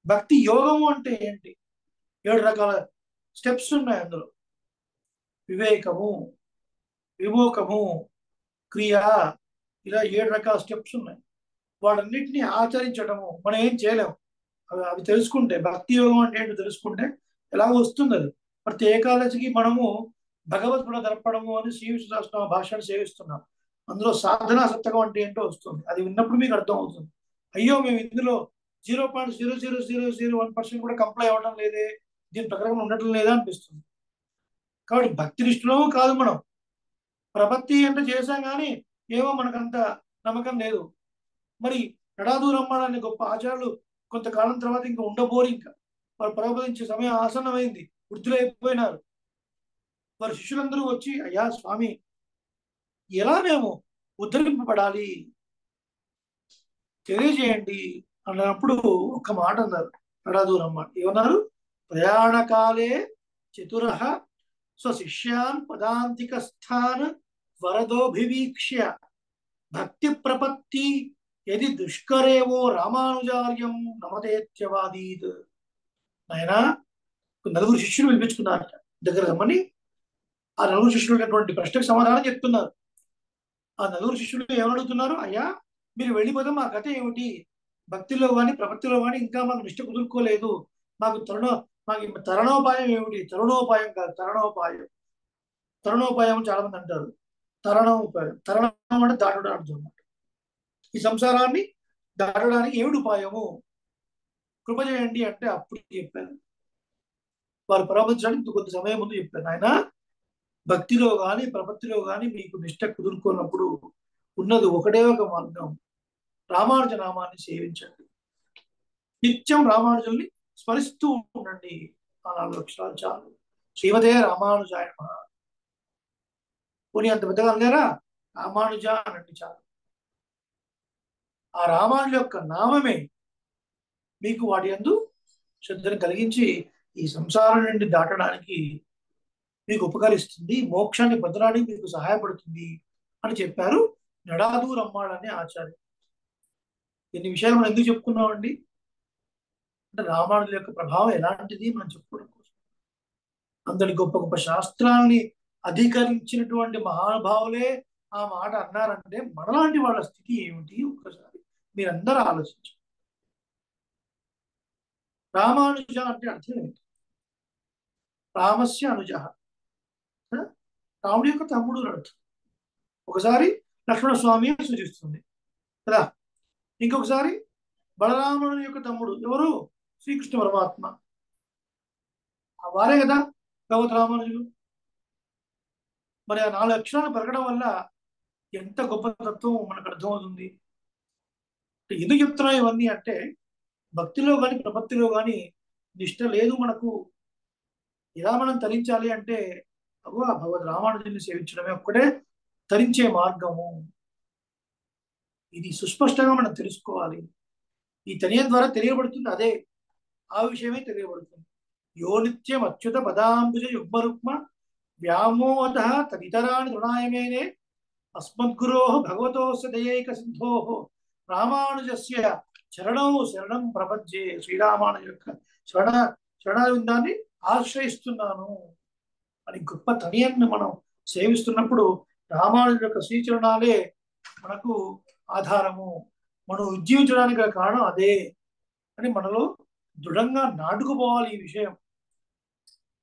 భక్తి యోగము అంటే ఏంటి? 7 రకాల స్టెప్స్ ఉన్నాయి అందులో. వివేకము, విమోకము, క్రియ, ఇలా 7 రకాల స్టెప్స్ ఉన్నాయి. వాటన్నిటిని ఆచరించడము మనం ఏం చేయలేము. అవి తెలుసుకుంటే, భక్తి యోగం అంటే ఏంటో తెలుసుకుంటే ఎలా వస్తుంది అది. ప్రతి ఏకాదశికి మనము భగవద్గుణ దర్పణము అని శ్రీ విష్ణు సహస్రనామ భాషను సేవిస్తున్నాం. అందులో సాధనా సప్తకం అంటే ఏంటో వస్తుంది. అది విన్నప్పుడు మీకు అర్థం అవుతుంది, అయ్యో మేము ఇందులో 0.00001% కూడా కంప్లై అవ్వడం లేదే, దీని ప్రకారం ఉండటం లేదా అనిపిస్తుంది. కాబట్టి భక్తి దృష్టిలో కాదు, మనం ప్రపత్తి అంటే చేశాం కానీ ఏమో మనకంత నమ్మకం లేదు. మరి నడాదూరమ్మాడని గొప్ప ఆచార్యులు కొంతకాలం తర్వాత ఇంకా ఉండబోరు, ఇంకా వారు ప్రబోధించే సమయం ఆసన్నమైంది, వృద్ధులైపోయినారు. వారి శిష్యులందరూ వచ్చి, అయ్యా స్వామి ఎలా మేము ఉద్ధరింపబడాలి తెలియజేయండి అన్నప్పుడు ఒక మాట అన్నారు నడాదూరమ్మ. ఏమన్నారు? ప్రయాణకాలే చతురః స్వశిష్యాన్ పదాంతిక స్థాన్ వరదోభివీక్ష్య భక్తి ప్రపత్తి యది దుష్కరేవో రామానుజార్యం నమతేత్యవాదీత్. ఆయన నలుగురు శిష్యులు పిలిపించుకున్నారట దగ్గర రమ్మని. ఆ నలుగురు శిష్యులు ఉన్నటువంటి ప్రశ్నకు సమాధానం చెప్తున్నారు. ఆ నలుగురు శిష్యులు ఏమని అడుగుతున్నారు? అయ్యా మీరు వెళ్ళిపోతే మా కథ ఏమిటి? భక్తిలో కానీ ప్రపత్తిలో కానీ ఇంకా మాకు నిష్ట కుదుర్కోలేదు. మాకు తరుణోపాయం ఏమిటి? తరుణోపాయం కాదు, తరుణోపాయం. తరుణోపాయం చాలా మంది అంటారు. తరుణోపాయం, తరుణం అంటే దాటడం అర్థం అన్నమాట. ఈ సంసారాన్ని దాటడానికి ఏమిటి ఉపాయము? కృప చేయండి అంటే అప్పుడు చెప్పాను. వారు పరామర్శించడానికి కొంత సమయం ముందు చెప్పాను. ఆయన భక్తిలో కానీ ప్రపత్తిలో కానీ మీకు నిష్ట కుదుర్కొన్నప్పుడు ఉన్నది ఒకటే ఒక మార్గం, రామానుజ నామాన్ని సేవించండి. నిత్యం రామానుజుల్ని స్మరిస్తూ ఉండండి. ఆ 4 అక్షరాలు చాలు. శ్రీమతే రామానుజాయ నమః. పోనీ అంత పెద్దగా అనలేరా? రామానుజ అనండి చాలు. ఆ రామానుజు యొక్క నామమే మీకు వాటి యందు శ్రద్ధను కలిగించి ఈ సంసారం నుండి దాటడానికి మీకు ఉపకరిస్తుంది, మోక్షాన్ని పొందడానికి మీకు సహాయపడుతుంది అని చెప్పారు నడాదూర్ అమ్మాళ్ అనే ఆచార్య. ఇన్ని విషయాలు మనం ఎందుకు చెప్పుకున్నామండి అంటే రామానుజుల యొక్క ప్రభావం ఎలాంటిది మనం చెప్పుకోవడం కోసం. అందరి గొప్ప గొప్ప శాస్త్రాన్ని అధికరించినటువంటి మహానుభావులే ఆ మాట అన్నారంటే మనలాంటి వాళ్ళ స్థితి ఏమిటి ఒక్కసారి మీరందరూ ఆలోచించండి. రామానుజ అంటే అర్థం ఏంటి? రామస్య అనుజ, రాముడి యొక్క తమ్ముడు అని అర్థం. ఒకసారి లక్ష్మణ స్వామి సూచిస్తుంది కదా. ఇంకొకసారి బలరాముని యొక్క తమ్ముడు ఎవరు? శ్రీకృష్ణ పరమాత్మ. వారే కదా భగవత్ రామానుజులు. మరి ఆ 4 అక్షరాలు పెరగడం వల్ల ఎంత గొప్ప తత్వం మనకు అర్థమవుతుంది. ఎందుకు చెప్తున్నా ఇవన్నీ అంటే భక్తిలో కానీ ప్రపత్తిలో కానీ నిష్ట లేదు మనకు. ఎలా మనం తరించాలి అంటే అగో ఆ భగవద్ రామానుజుని సేవించడమే ఒక్కటే తరించే మార్గము. ఇది సుస్పష్టంగా మనం తెలుసుకోవాలి. ఈ తెలియడం ద్వారా తెలియబడుతుంది అదే, ఆ విషయమే తెలియబడుతుంది. యో నిత్యం అచ్యుత పదాంబుజ యుగ్మరుక్మ వ్యామోద తదితరాని తృణాయమేనే అస్మద్గురో భగవతోస్య దయైక సిద్ధో రామానుజస్య చరణౌ శరణం ప్రపంచే. శ్రీరామానుజ యొక్క శరణావిందాన్ని ఆశ్రయిస్తున్నాను అని గొప్ప తనియన్ని మనం సేవిస్తున్నప్పుడు రామానుజు యొక్క శ్రీచరణాలే మనకు ఆధారము, మనం ఉజ్జీవించడానికి గల కారణం అదే అని మనలో దృఢంగా నాటుకుపోవాలి ఈ విషయం.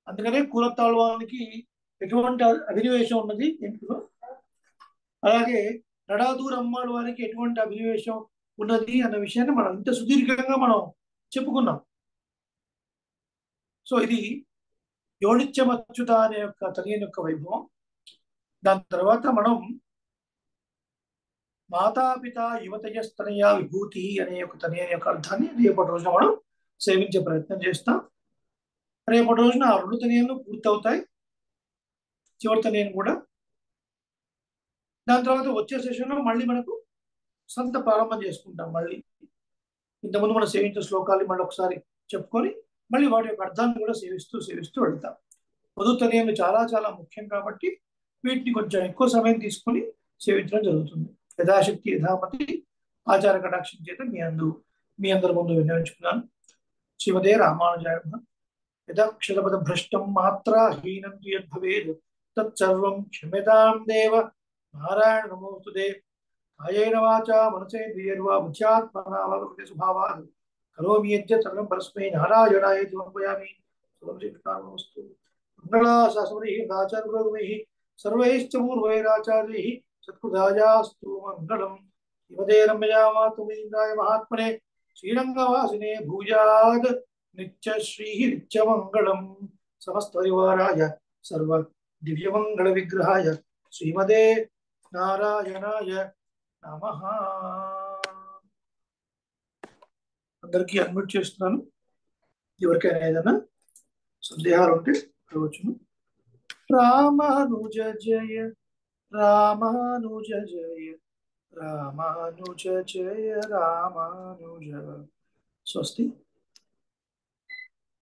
అందుకనే కూలత్తాళ్వానికి ఎటువంటి అభినవేశం ఉన్నది ఇంట్లో, అలాగే నడాదూర్ అమ్మాళ్ళ వారికి ఎటువంటి అభినవేశం ఉన్నది అన్న విషయాన్ని మనం ఇంత సుదీర్ఘంగా మనం చెప్పుకున్నాం. సో ఇది యోనిత్యమచ్యుత అనే యొక్క తనియన్ యొక్క వైభవం. దాని తర్వాత మనం మాతాపిత యువతయస్తనయ విభూతి అనే ఒక తనియన్ యొక్క అర్థాన్ని రేపటి రోజున మనం సేవించే ప్రయత్నం చేస్తాం. రేపటి రోజున ఆ 2 తనియన్లు పూర్తవుతాయి, చివరి తనియన్ కూడా. దాని తర్వాత వచ్చే సెషన్లో మళ్ళీ మనకు సంత ప్రారంభం చేసుకుంటాం. మళ్ళీ ఇంతకుముందు మనం సేవించిన శ్లోకాలు మళ్ళీ ఒకసారి చెప్పుకొని మళ్ళీ వాటి యొక్క అర్థాన్ని కూడా సేవిస్తూ వెళ్తాం. పొదుపు తనియన్లు చాలా చాలా ముఖ్యం కాబట్టి వీటిని కొంచెం ఎక్కువ సమయం తీసుకొని సేవించడం జరుగుతుంది. యథాశక్తి యథామతి ఆచార కటాక్షం చేత మీ అందరి ముందు విన్నవించుకున్నాను. శ్రీమతే రామానుజాయ నమః. యదక్షరపద భ్రష్టం మాత్రా హీనం యద్భవేద్ తత్సర్వం క్షమ్యతాం దేవ నారాయణ నమోస్తుతే. కాయేన వాచా మనసేంద్రియర్వా బుద్ధ్యాత్మనా వా ప్రకృతి స్వభావాత్ కరోమి యజ్జ సర్వం పరస్మై నారాయణాయేతి సమర్పయామి. సర్వం శ్రీకృష్ణార్పణమస్తు. మంగళాశాసనైః ఆచార్యైః సర్వైశ్చ పూర్వైరాచార్యైః సత్కృతాయాస్తు మంగళం. శ్రీమతే రమ్యజామాతుమీంద్రాయ మహాత్మనే శ్రీరంగవాసినే భూయాద్ నిత్యశ్రీః నిత్యమంగళం. సమస్తపరివారాయ సర్వ దివ్యమంగళ విగ్రహాయ శ్రీమతే నారాయణాయ నమః. అందరికీ అన్మ్యూట్ చేస్తున్నాను. ఎవరికైనా ఏదైనా సందేహాలు ఉంటే అడగవచ్చును. రామానుజ జయ రామానుజ జయ రామానుజ జయ రామానుజ. స్వస్తి.